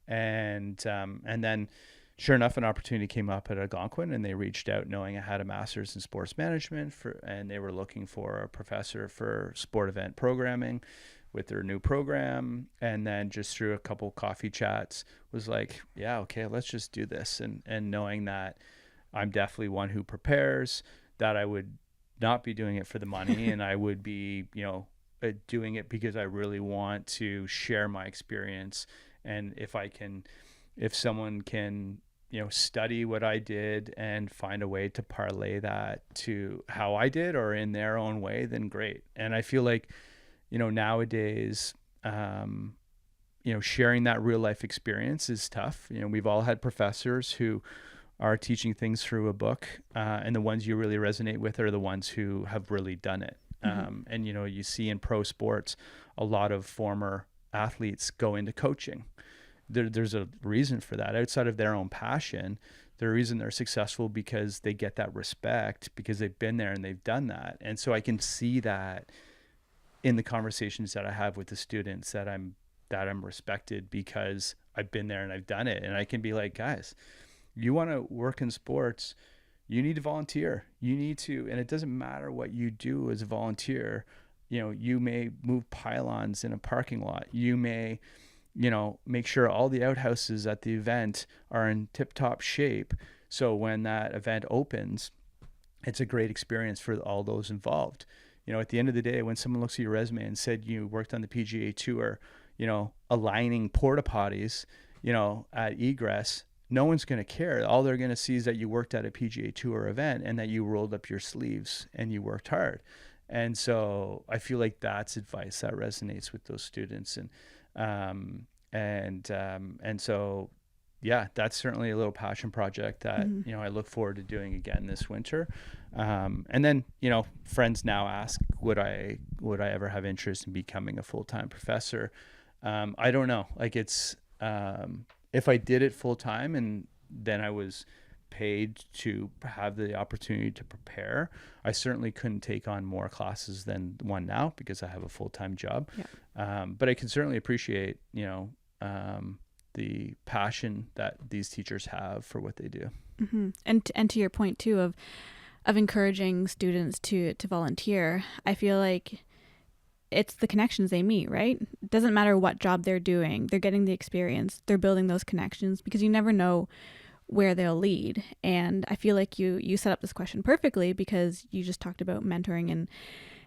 And then sure enough, an opportunity came up at Algonquin, and they reached out knowing I had a master's in sports management and they were looking for a professor for sport event programming with their new program. And then just through a couple coffee chats was like, yeah, okay, let's just do this. And knowing that I'm definitely one who prepares, that I would not be doing it for the money and I would be, doing it because I really want to share my experience. And if someone can, study what I did and find a way to parlay that to how I did or in their own way, then great. And I feel like, nowadays, sharing that real life experience is tough. We've all had professors who are teaching things through a book, and the ones you really resonate with are the ones who have really done it. And, you see in pro sports, a lot of former athletes go into coaching. There's a reason for that. Outside of their own passion, the reason they're successful because they get that respect because they've been there and they've done that. And so I can see that in the conversations that I have with the students, that I'm respected because I've been there and I've done it. And I can be like, guys, you want to work in sports, you need to volunteer. You need to, and it doesn't matter what you do as a volunteer. You may move pylons in a parking lot. You may, make sure all the outhouses at the event are in tip-top shape. So when that event opens, it's a great experience for all those involved. At the end of the day, when someone looks at your resume and said you worked on the PGA Tour, aligning porta potties, at egress, no one's going to care. All they're going to see is that you worked at a PGA Tour event and that you rolled up your sleeves and you worked hard. And so I feel like that's advice that resonates with those students. And so, yeah, that's certainly a little passion project that, I look forward to doing again this winter. And then, friends now ask, would I ever have interest in becoming a full-time professor? I don't know. Like if I did it full time and then I was paid to have the opportunity to prepare, I certainly couldn't take on more classes than one now because I have a full-time job. Yeah. But I can certainly appreciate, the passion that these teachers have for what they do. Mm-hmm. And to your point too of encouraging students to volunteer, I feel like it's the connections they meet, right? It doesn't matter what job they're doing. They're getting the experience. They're building those connections because you never know where they'll lead. And I feel like you set up this question perfectly because you just talked about mentoring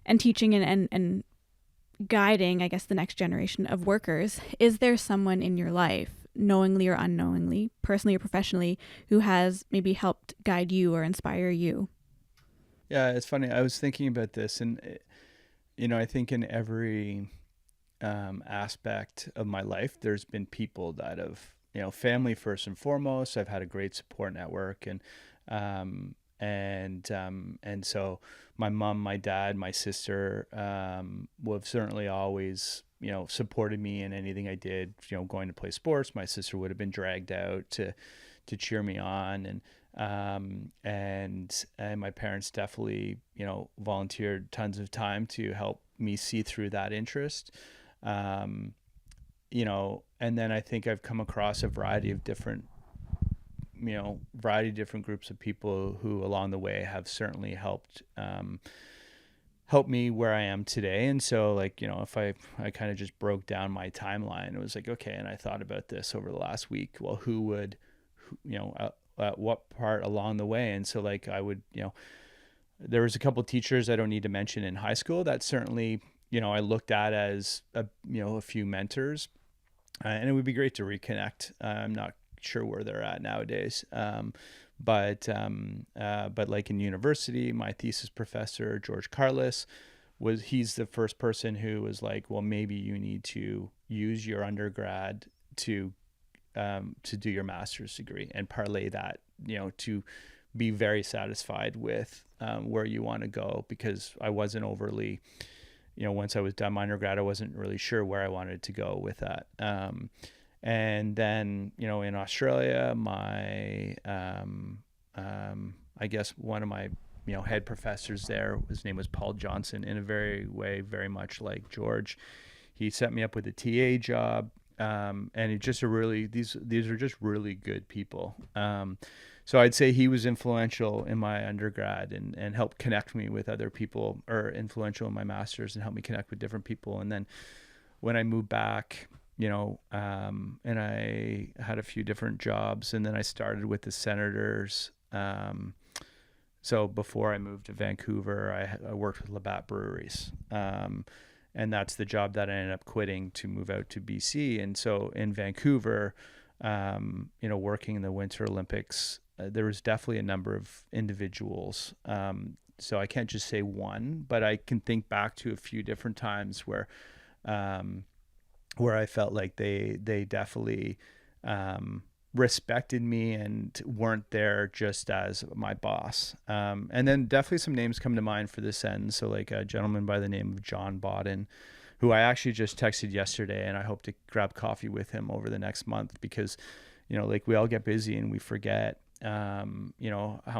and teaching and guiding, I guess, the next generation of workers. Is there someone in your life, knowingly or unknowingly, personally or professionally, who has maybe helped guide you or inspire you? Yeah, it's funny. I was thinking about this, and I think in every aspect of my life, there's been people that have, family first and foremost. I've had a great support network, and so my mom, my dad, my sister have certainly always, supported me in anything I did. Going to play sports, my sister would have been dragged out to cheer me on, and my parents definitely, volunteered tons of time to help me see through that interest. um, and then I think I've come across a variety of different groups of people who along the way have certainly helped me where I am today. And so, like, if I kind of just broke down my timeline, it was like, okay, and I thought about this over the last week. Well, at what part along the way? And so, like, I would, there was a couple of teachers I don't need to mention in high school that certainly, I looked at as a few mentors, and it would be great to reconnect. I'm not sure where they're at nowadays. But like in university, my thesis professor, George Carlis, he's the first person who was like, well, maybe you need to use your undergrad to do your master's degree and parlay that, to be very satisfied with where you want to go, because I wasn't overly, once I was done my undergrad, I wasn't really sure where I wanted to go with that. And then, in Australia, I guess one of my, head professors there, his name was Paul Johnson, in a very much like George. He set me up with a TA job. And it just these are just really good people. So I'd say he was influential in my undergrad and helped connect me with other people, or influential in my master's and helped me connect with different people. And then when I moved back, and I had a few different jobs, and then I started with the Senators. So before I moved to Vancouver, I worked with Labatt Breweries. And that's the job that I ended up quitting to move out to BC. And so in Vancouver, working in the Winter Olympics, there was definitely a number of individuals. So I can't just say one, but I can think back to a few different times where I felt like they definitely respected me and weren't there just as my boss. And then definitely some names come to mind for this end. So like a gentleman by the name of John Bodden, who I actually just texted yesterday, and I hope to grab coffee with him over the next month, because, like, we all get busy and we forget, how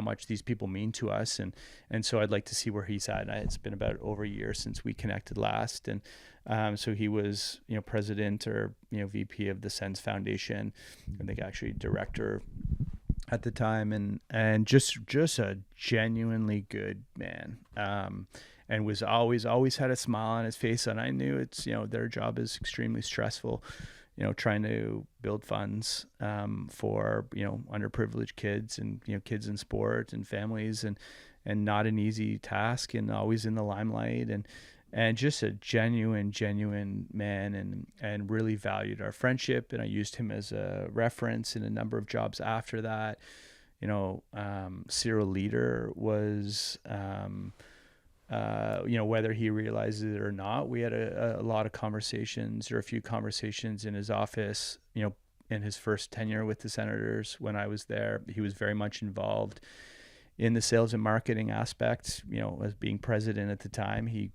much these people mean to us. And so I'd like to see where he's at. It's been about over a year since we connected last. And so he was, president or, VP of the Sens Foundation, I think actually director at the time, and just a genuinely good man. And was always had a smile on his face. And I knew it's, their job is extremely stressful, trying to build funds for, underprivileged kids and, kids in sport and families, and not an easy task, and always in the limelight, and just a genuine man, and really valued our friendship. And I used him as a reference in a number of jobs after that. Cyril Leader was, whether he realizes it or not, we had a lot of conversations, or a few conversations in his office, in his first tenure with the Senators. When I was there, he was very much involved in the sales and marketing aspects, as being president at the time. He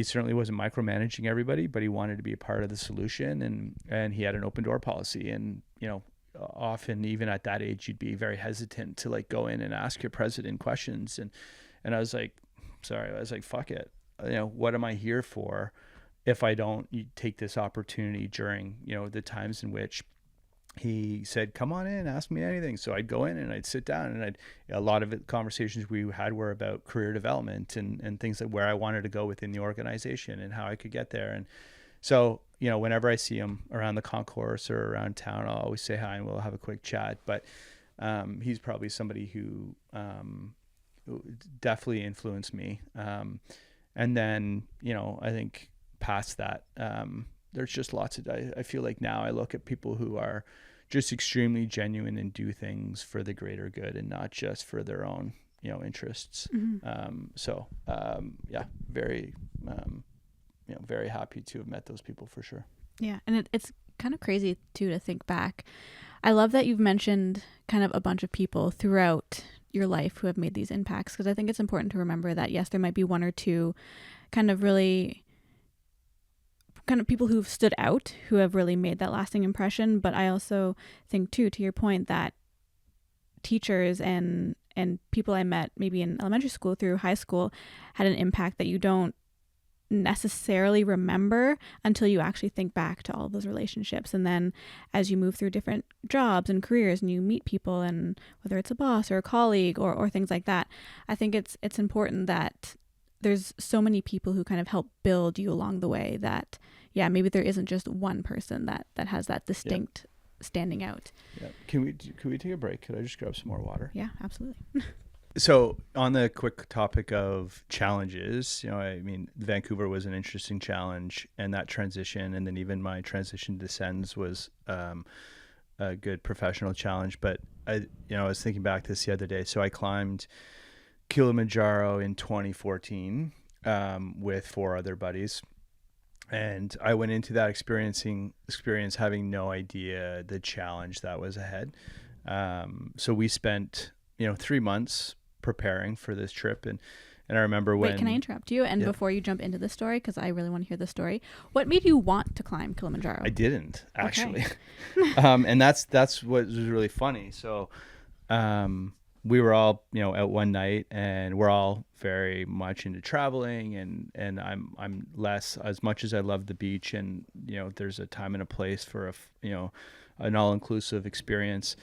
certainly wasn't micromanaging everybody, but he wanted to be a part of the solution, and he had an open door policy. And, often even at that age, you'd be very hesitant to like go in and ask your president questions. And I was like, fuck it. What am I here for if I don't take this opportunity during, the times in which he said, come on in, ask me anything. So I'd go in and I'd sit down, and a lot of conversations we had were about career development and things that where I wanted to go within the organization and how I could get there. And so, whenever I see him around the concourse or around town, I'll always say hi and we'll have a quick chat. But he's probably somebody who definitely influenced me. And then, I think past that, there's just lots of, I feel like now I look at people who are just extremely genuine and do things for the greater good and not just for their own interests. Mm-hmm. Yeah, very, very happy to have met those people for sure. Yeah. And it's kind of crazy too to think back. I love that you've mentioned kind of a bunch of people throughout your life who have made these impacts, because I think it's important to remember that, yes, there might be one or two kind of really kind of people who've stood out, who have really made that lasting impression. But I also think too, to your point, that teachers and people I met maybe in elementary school through high school had an impact that you don't necessarily remember until you actually think back to all of those relationships. And then as you move through different jobs and careers and you meet people, and whether it's a boss or a colleague or things like that, I think it's important that there's so many people who kind of help build you along the way, that maybe there isn't just one person that has that distinct standing out. Yeah. Can we take a break? Could I just grab some more water? Yeah, absolutely. So on the quick topic of challenges, Vancouver was an interesting challenge, and that transition, and then even my transition to Sens was a good professional challenge. But I was thinking back to this the other day. So I climbed Kilimanjaro in 2014 with 4 other buddies. And I went into that experience having no idea the challenge that was ahead. So we spent, 3 months preparing for this trip. And I remember when... Wait, can I interrupt you? And before you jump into the story, because I really want to hear the story, what made you want to climb Kilimanjaro? I didn't, actually. Okay. And that's what was really funny. So we were all, out one night, and we're all very much into traveling, and I'm less, as much as I love the beach, and, there's a time and a place for an all-inclusive experience.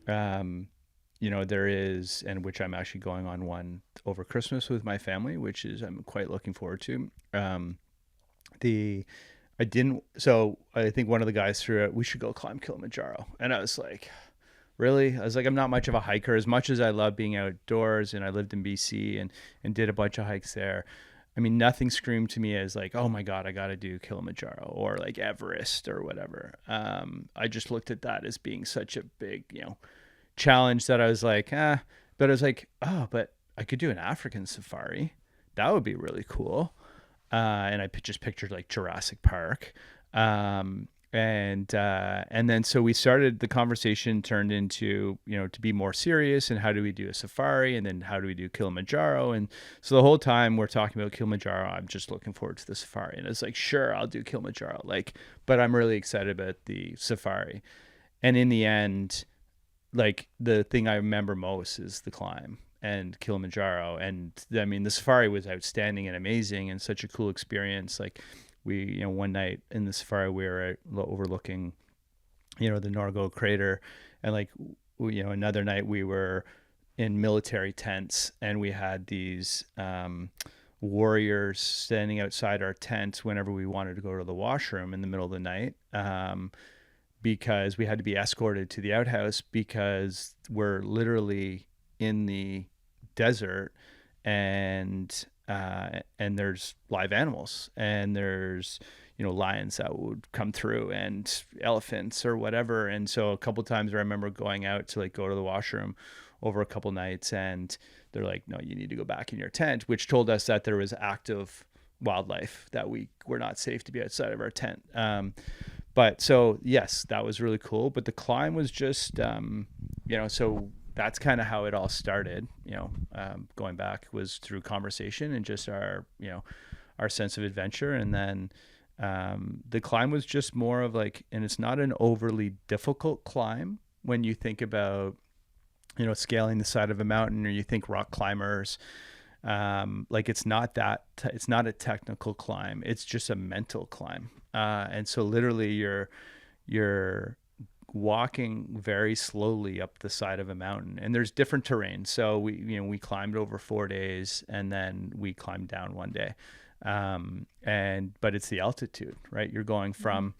There is, and which I'm actually going on one over Christmas with my family, which is I'm quite looking forward to. So I think one of the guys threw it, we should go climb Kilimanjaro. And I was like, really? I was like, I'm not much of a hiker, as much as I love being outdoors, and I lived in BC and did a bunch of hikes there. I mean, nothing screamed to me as like, oh my God, I got to do Kilimanjaro or like Everest or whatever. I just looked at that as being such a big, challenge that I was like, but I was like, oh, but I could do an African safari. That would be really cool. And I just pictured like Jurassic Park. And then so we started, the conversation turned into, to be more serious, and how do we do a safari, and then how do we do Kilimanjaro? And so the whole time we're talking about Kilimanjaro, I'm just looking forward to the safari. And it's like, sure, I'll do Kilimanjaro. But I'm really excited about the safari. And in the end, like, the thing I remember most is the climb and Kilimanjaro. And I mean, the safari was outstanding and amazing and such a cool experience. Like, we, one night in the safari, we were overlooking, the Norgo crater. And like, another night we were in military tents, and we had these warriors standing outside our tent whenever we wanted to go to the washroom in the middle of the night. Because we had to be escorted to the outhouse, because we're literally in the desert, and there's live animals, and there's, lions that would come through, and elephants or whatever. And so a couple times I remember going out to like go to the washroom over a couple nights, and they're like, no, you need to go back in your tent, which told us that there was active wildlife, that we were not safe to be outside of our tent. But so, yes, that was really cool. But the climb was just, so that's kind of how it all started, going back, was through conversation and just our sense of adventure. And then the climb was just more of like, and it's not an overly difficult climb when you think about, scaling the side of a mountain, or you think rock climbers. Like, it's not it's not a technical climb. It's just a mental climb. And so literally you're walking very slowly up the side of a mountain, and there's different terrain. So we climbed over 4 days, and then we climbed down one day. But it's the altitude, right? You're going from,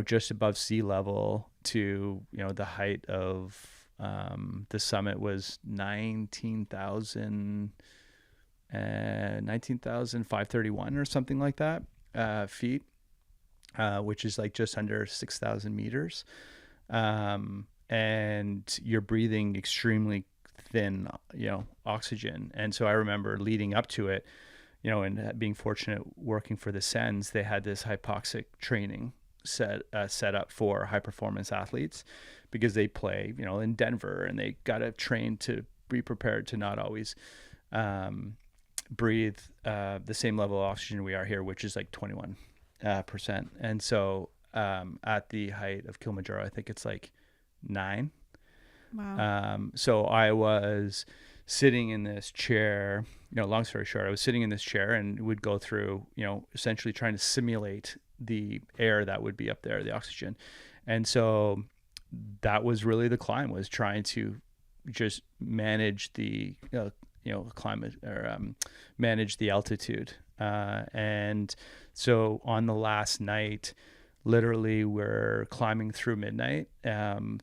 just above sea level to, the height of, the summit was 19,531 or something like that, feet. Which is like just under 6,000 meters. And you're breathing extremely thin, oxygen. And so I remember leading up to it, and being fortunate working for the Sens, they had this hypoxic training set up for high performance athletes, because they play, in Denver, and they got to train to be prepared to not always breathe the same level of oxygen we are here, which is like 21%. And so at the height of Kilimanjaro, I think it's like 9. Wow. So I was sitting in this chair, long story short, I was sitting in this chair and would go through, essentially trying to simulate the air that would be up there, the oxygen. And so that was really the climb, was trying to just manage the, climate, or manage the altitude. And so on the last night, literally we're climbing through midnight,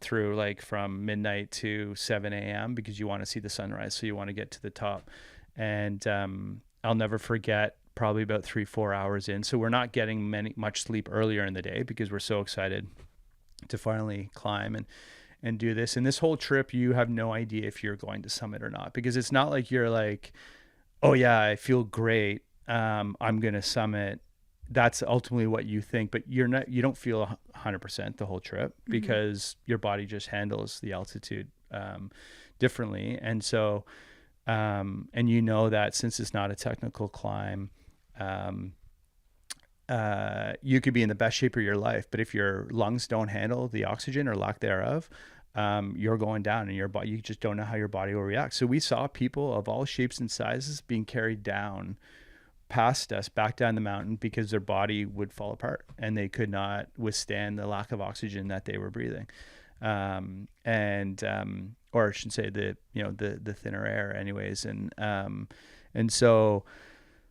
through like from midnight to 7 a.m. because you want to see the sunrise. So you want to get to the top. And I'll never forget, probably about 3-4 hours in. So we're not getting much sleep earlier in the day because we're so excited to finally climb and do this. And this whole trip, you have no idea if you're going to summit or not, because it's not like you're like, oh yeah, I feel great, I'm going to summit. That's ultimately what you think, but you don't feel 100% the whole trip, because your body just handles the altitude differently. And so, and that since it's not a technical climb, you could be in the best shape of your life, but if your lungs don't handle the oxygen or lack thereof, you're going down, and your body, you just don't know how your body will react. So we saw people of all shapes and sizes being carried down past us back down the mountain because their body would fall apart and they could not withstand the lack of oxygen that they were breathing. Or I should say the thinner air anyways. And so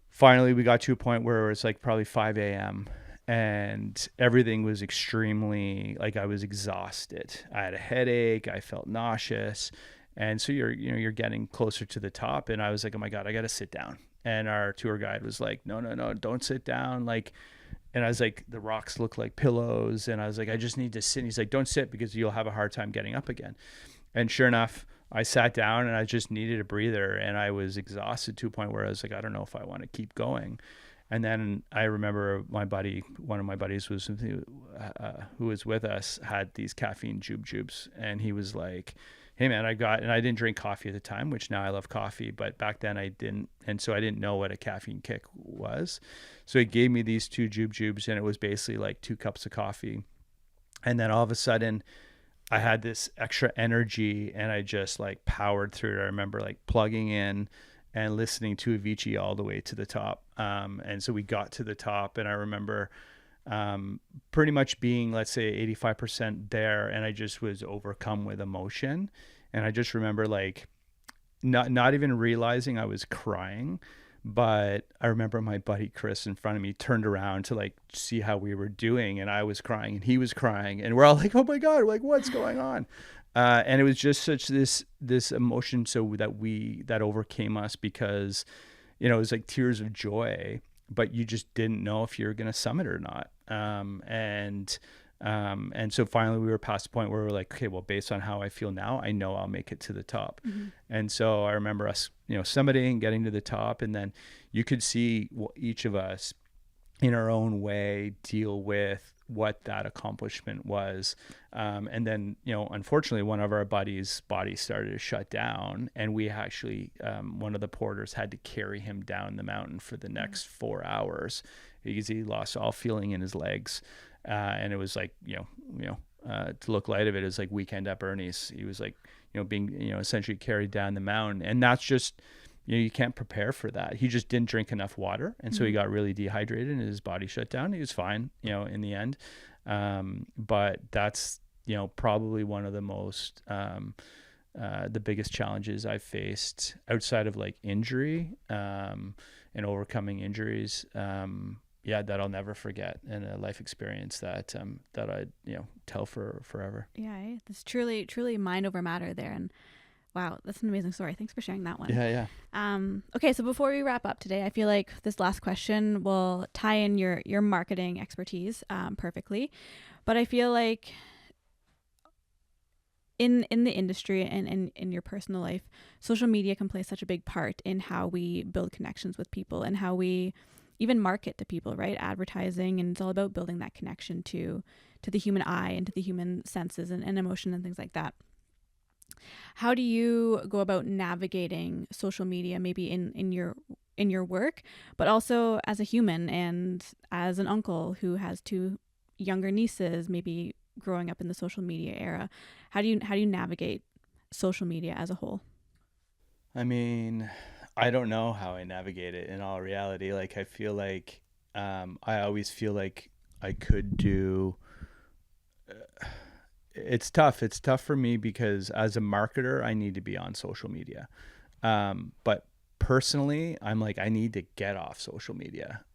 finally we got to a point where it was like probably 5 a.m. and everything was extremely, like, I was exhausted. I had a headache. I felt nauseous. And so you're getting closer to the top, and I was like, oh my God, I got to sit down. And our tour guide was like, no, don't sit down. Like, and I was like, the rocks look like pillows. And I was like, I just need to sit. And he's like, don't sit because you'll have a hard time getting up again. And sure enough, I sat down and I just needed a breather, and I was exhausted to a point where I was like, I don't know if I want to keep going. And then I remember one of my buddies who was with us, had these caffeine jubes. And he was like, hey man, and I didn't drink coffee at the time, which now I love coffee, but back then I didn't. And so I didn't know what a caffeine kick was. So he gave me these 2 jubes, and it was basically like 2 cups of coffee. And then all of a sudden I had this extra energy, and I just like powered through it. I remember like plugging in and listening to Avicii all the way to the top. And so we got to the top, and I remember pretty much being, let's say, 85% there, and I just was overcome with emotion. And I just remember like not even realizing I was crying, but I remember my buddy Chris in front of me turned around to like see how we were doing, and I was crying and he was crying, and we're all like, oh my God, like what's going on? And it was just such this emotion that overcame us, because it was like tears of joy, but you just didn't know if you were going to summit or not. And so finally we were past the point where we were like, okay, well, based on how I feel now, I know I'll make it to the top. And so I remember us, summiting, getting to the top, and then you could see each of us in our own way deal with what that accomplishment was. And then, unfortunately, one of our buddies' body started to shut down, and we actually, one of the porters had to carry him down the mountain for the next 4 hours because he lost all feeling in his legs. And it was like, to look light of it, is like Weekend at Bernie's. He was like, being, essentially carried down the mountain. And that's just, you can't prepare for that. He just didn't drink enough water. And so he got really dehydrated and his body shut down. He was fine, in the end. But that's, probably one of the most, the biggest challenges I've faced outside of like injury, and overcoming injuries. That I'll never forget, and a life experience that I'd tell for forever. Yeah, it's truly mind over matter there, and wow, that's an amazing story. Thanks for sharing that one. Yeah. Okay, so before we wrap up today, I feel like this last question will tie in your marketing expertise perfectly, but I feel like in the industry and in your personal life, social media can play such a big part in how we build connections with people and how we even market to people, right? Advertising, and it's all about building that connection to the human eye and to the human senses and emotion and things like that. How do you go about navigating social media, maybe in your work, but also as a human and as an uncle who has two younger nieces, maybe growing up in the social media era? How do you navigate social media as a whole? I mean, I don't know how I navigate it in all reality. Like, I feel like I always feel like I could do. It's tough. It's tough for me because as a marketer, I need to be on social media. But personally, I'm like, I need to get off social media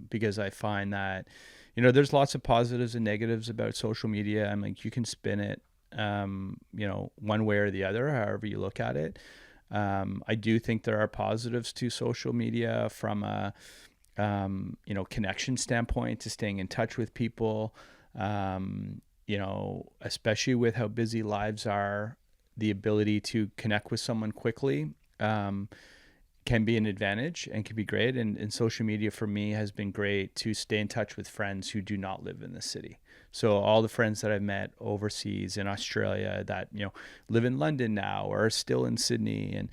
because I find that, there's lots of positives and negatives about social media. I'm like, you can spin it, one way or the other, however you look at it. I do think there are positives to social media from a, connection standpoint, to staying in touch with people. Especially with how busy lives are, the ability to connect with someone quickly can be an advantage and can be great. And social media for me has been great to stay in touch with friends who do not live in the city. So all the friends that I've met overseas in Australia that, live in London now or are still in Sydney, and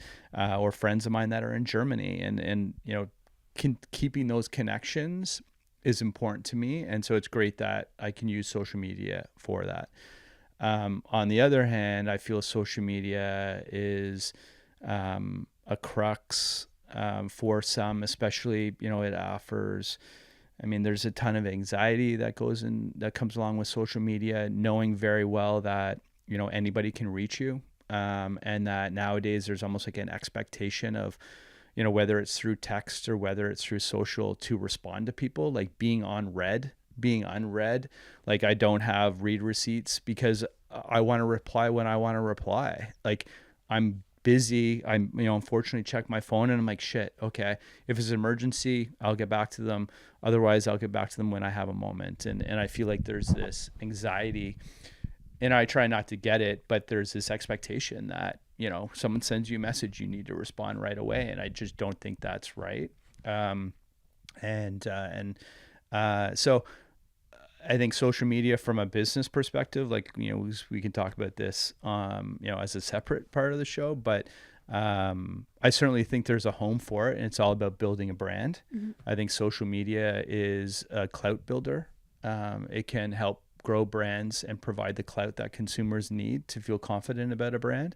or friends of mine that are in Germany, and keeping those connections is important to me. And so it's great that I can use social media for that. On the other hand, I feel social media is a crux for some, especially, it offers, there's a ton of anxiety that comes along with social media, knowing very well that, anybody can reach you. And that nowadays there's almost like an expectation of, whether it's through text or whether it's through social, to respond to people, like being unread. Like, I don't have read receipts because I want to reply when I want to reply. Like, I'm busy. Unfortunately check my phone and I'm like, shit, okay, if it's an emergency, I'll get back to them. Otherwise, I'll get back to them when I have a moment. And I feel like there's this anxiety, and I try not to get it, but there's this expectation that, someone sends you a message, you need to respond right away. And I just don't think that's right. So I think social media from a business perspective, like, we can talk about this, as a separate part of the show, but I certainly think there's a home for it, and it's all about building a brand. Mm-hmm. I think social media is a clout builder. It can help grow brands and provide the clout that consumers need to feel confident about a brand.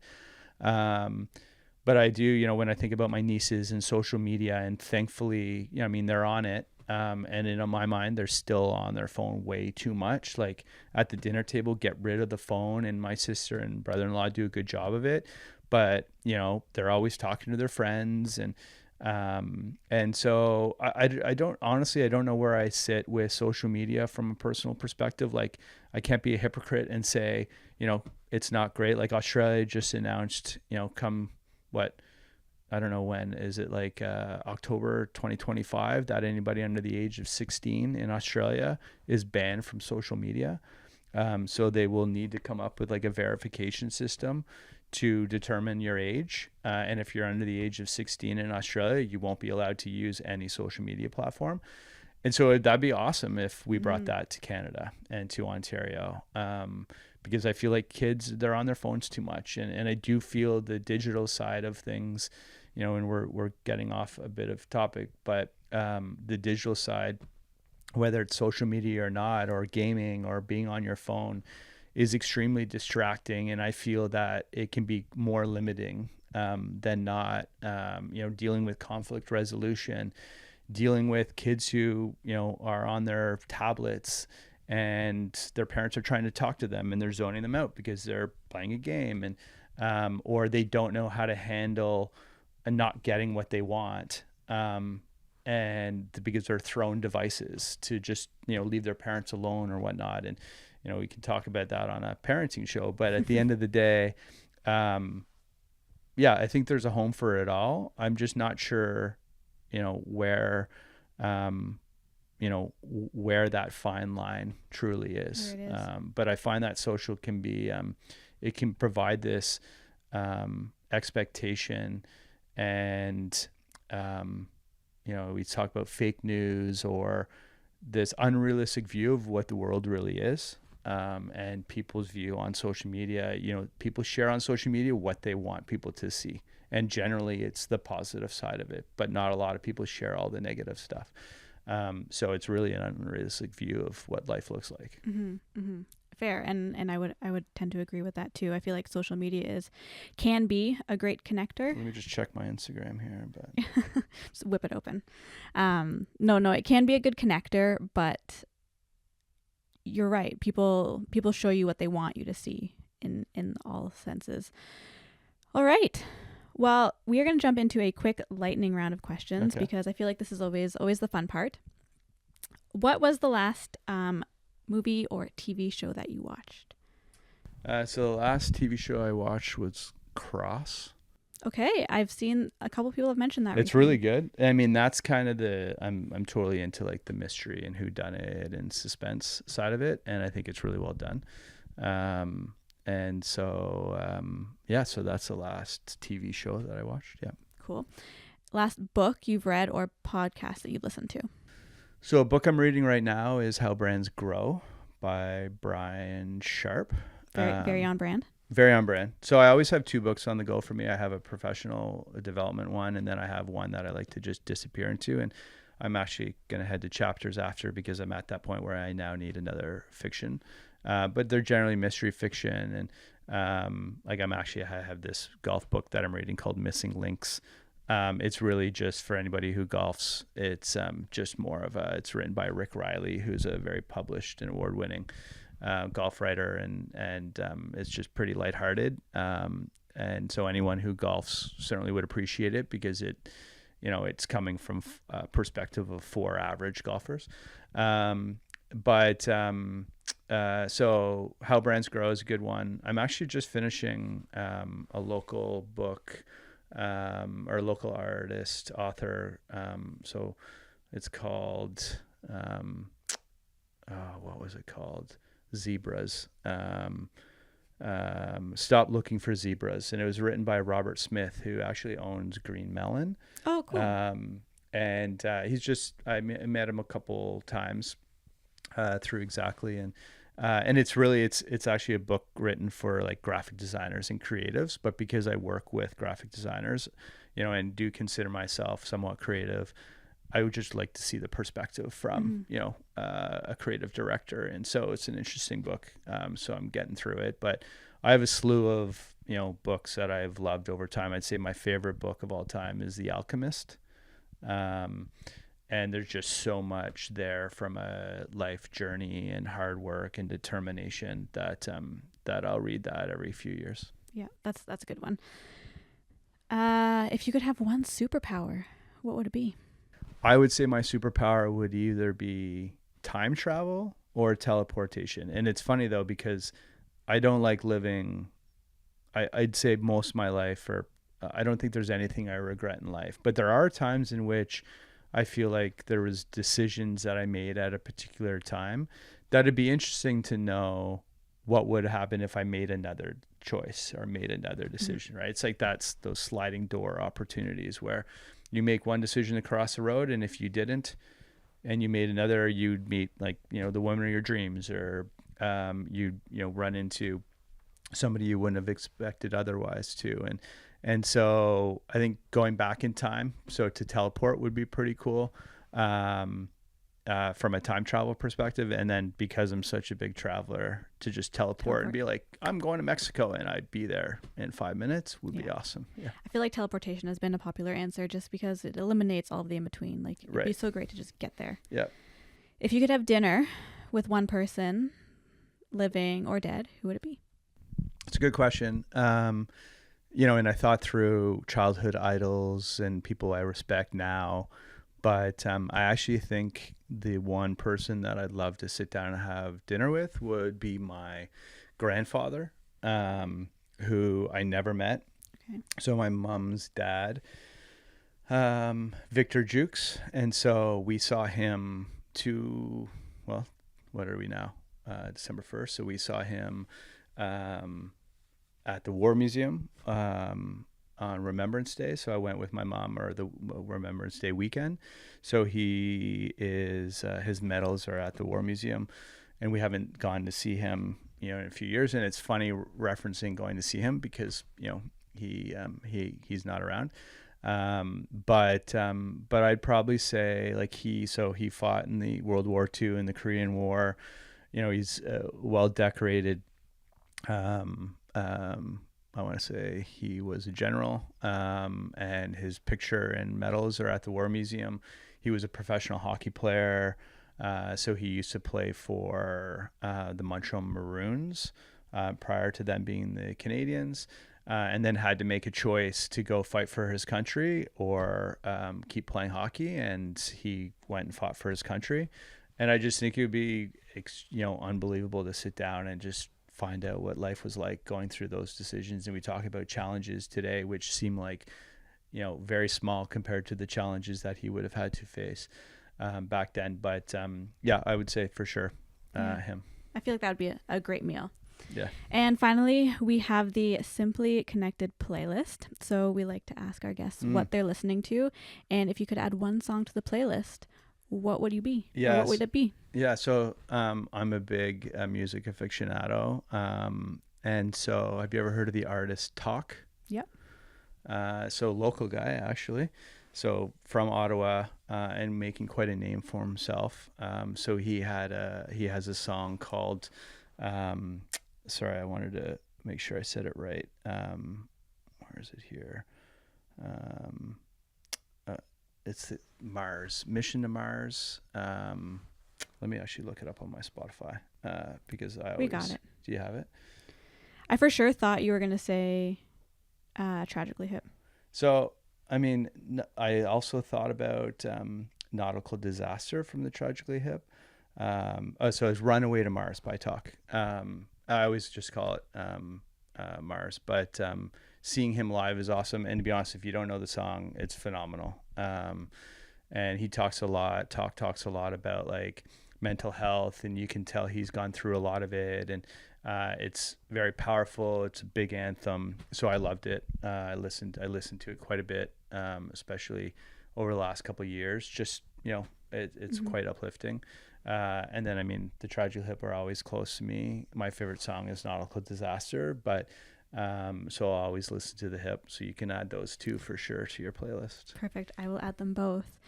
But I do, when I think about my nieces and social media, and thankfully, they're on it. And in my mind, they're still on their phone way too much. Like, at the dinner table, get rid of the phone, and my sister and brother-in-law do a good job of it. But, they're always talking to their friends. And so I don't know where I sit with social media from a personal perspective. Like, I can't be a hypocrite and say, it's not great. Like, Australia just announced, I don't know when, is it like October 2025, that anybody under the age of 16 in Australia is banned from social media. So they will need to come up with like a verification system to determine your age. And if you're under the age of 16 in Australia, you won't be allowed to use any social media platform. And so that'd be awesome if we brought that to Canada and to Ontario. Because I feel like kids, they're on their phones too much. And I do feel the digital side of things, and we're getting off a bit of topic, but the digital side, whether it's social media or not, or gaming or being on your phone, is extremely distracting. And I feel that it can be more limiting than not, dealing with conflict resolution, dealing with kids who, are on their tablets and their parents are trying to talk to them and they're zoning them out because they're playing a game, and or they don't know how to handle not getting what they want, and because they're thrown devices to just, leave their parents alone or whatnot. And, we can talk about that on a parenting show, but at the end of the day, I think there's a home for it all. I'm just not sure, where, where that fine line truly is. But I find that social can be it can provide this expectation, and we talk about fake news or this unrealistic view of what the world really is, and people's view on social media. People share on social media what they want people to see, and generally it's the positive side of it, but not a lot of people share all the negative stuff. So it's really an unrealistic view of what life looks like. Fair. And I would tend to agree with that too. I feel like social media can be a great connector. Let me just check my Instagram here, but just whip it open. No, it can be a good connector, but you're right. People show you what they want you to see in all senses. All right. Well, we are going to jump into a quick lightning round of questions, because I feel like this is always the fun part. What was the last movie or TV show that you watched? So the last TV show I watched was Cross. Okay, I've seen a couple people have mentioned that. It's really good. I mean, that's kind of I'm totally into like the mystery and whodunit and suspense side of it, and I think it's really well done. And so so that's the last TV show that I watched. Yeah. Cool. Last book you've read or podcast that you've listened to? So a book I'm reading right now is How Brands Grow by Brian Sharp. Very on brand. Very on brand. So I always have two books on the go for me. I have a professional development one, and then I have one that I like to just disappear into. And I'm actually going to head to chapters after, because I'm at that point where I now need another fiction. But they're generally mystery fiction. And I have this golf book that I'm reading called Missing Links. It's really just for anybody who golfs. It's just more of it's written by Rick Riley, who's a very published and award-winning golf writer, and it's just pretty lighthearted. And so anyone who golfs certainly would appreciate it, because it's coming from a perspective of 4 average golfers. So How Brands Grow is a good one. I'm actually just finishing a local book, or local artist, author. So it's called, what was it called? Zebras. Stop Looking for Zebras. And it was written by Robert Smith, who actually owns Green Melon. Oh, cool. And I met him a couple times through Exactly. And it's actually a book written for like graphic designers and creatives, but because I work with graphic designers, and do consider myself somewhat creative, I would just like to see the perspective from, a creative director. And so it's an interesting book. So I'm getting through it, but I have a slew of, books that I've loved over time. I'd say my favorite book of all time is The Alchemist. And there's just so much there from a life journey and hard work and determination that I'll read that every few years. Yeah, that's a good one. If you could have one superpower, what would it be? I would say my superpower would either be time travel or teleportation. And it's funny though, because I don't like living, I'd say most of my life, or I don't think there's anything I regret in life, but there are times in which I feel like there was decisions that I made at a particular time that it'd be interesting to know what would happen if I made another choice or made another decision, right? It's like that's those sliding door opportunities where you make one decision to cross the road, and if you didn't and you made another, you'd meet like, the woman of your dreams, or you'd, run into somebody you wouldn't have expected otherwise too. And so I think going back in time, so to teleport would be pretty cool from a time travel perspective. And then because I'm such a big traveler, to just teleport and be like, I'm going to Mexico, and I'd be there in 5 minutes would be awesome. Yeah. I feel like teleportation has been a popular answer just because it eliminates all of the in-between. Like it'd be so great to just get there. Yeah. If you could have dinner with one person, living or dead, who would it be? It's a good question. And I thought through childhood idols and people I respect now, but I actually think the one person that I'd love to sit down and have dinner with would be my grandfather, who I never met. Okay. So my mom's dad, Victor Jukes. And so we saw him what are we now? December 1st. So we saw him at the War Museum on Remembrance Day. So I went with my mom, or the Remembrance Day weekend. So his medals are at the War Museum, and we haven't gone to see him, in a few years. And it's funny referencing going to see him because, he's not around. But I'd probably say like he fought in the World War II and the Korean War. He's well decorated. I want to say he was a general, and his picture and medals are at the War Museum. He was a professional hockey player. So he used to play for the Montreal Maroons prior to them being the Canadiens, and then had to make a choice to go fight for his country or keep playing hockey. And he went and fought for his country. And I just think it would be, unbelievable to sit down and just find out what life was like going through those decisions. And we talk about challenges today, which seem like, very small compared to the challenges that he would have had to face back then. But I would say for sure him. I feel like that would be a great meal. Yeah. And finally, we have the Simply Connected playlist. So we like to ask our guests what they're listening to. And if you could add one song to the playlist, what would you be? Yeah. What would it be? Yeah. So I'm a big music aficionado. And so have you ever heard of the artist Talk? Yep. So local guy, actually. So from Ottawa, and making quite a name for himself. So he has a song called, sorry, I wanted to make sure I said it right. Where is it here? It's Mars, Mission to Mars. Let me actually look it up on my Spotify, because we got it. Do you have it? I for sure thought you were going to say Tragically Hip. So, I mean, I also thought about Nautical Disaster from the Tragically Hip. So it's Runaway to Mars by Talk. I always just call it Mars, but seeing him live is awesome. And to be honest, if you don't know the song, it's phenomenal. And he talks a lot about like mental health, and you can tell he's gone through a lot of it, and it's very powerful. It's a big anthem. So I loved it. I listened to it quite a bit, especially over the last couple of years. Just, it's quite uplifting. And then, I mean, the Tragically Hip are always close to me. My favorite song is Nautical Disaster, but so I'll always listen to the Hip. So you can add those two for sure to your playlist. Perfect. I will add them both.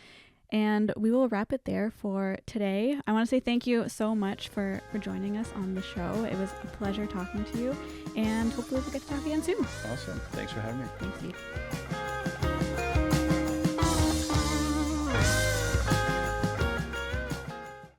And we will wrap it there for today. I want to say thank you so much for joining us on the show. It was a pleasure talking to you, and hopefully we'll get to talk again soon. Awesome. Thanks for having me. Thanks, Steve.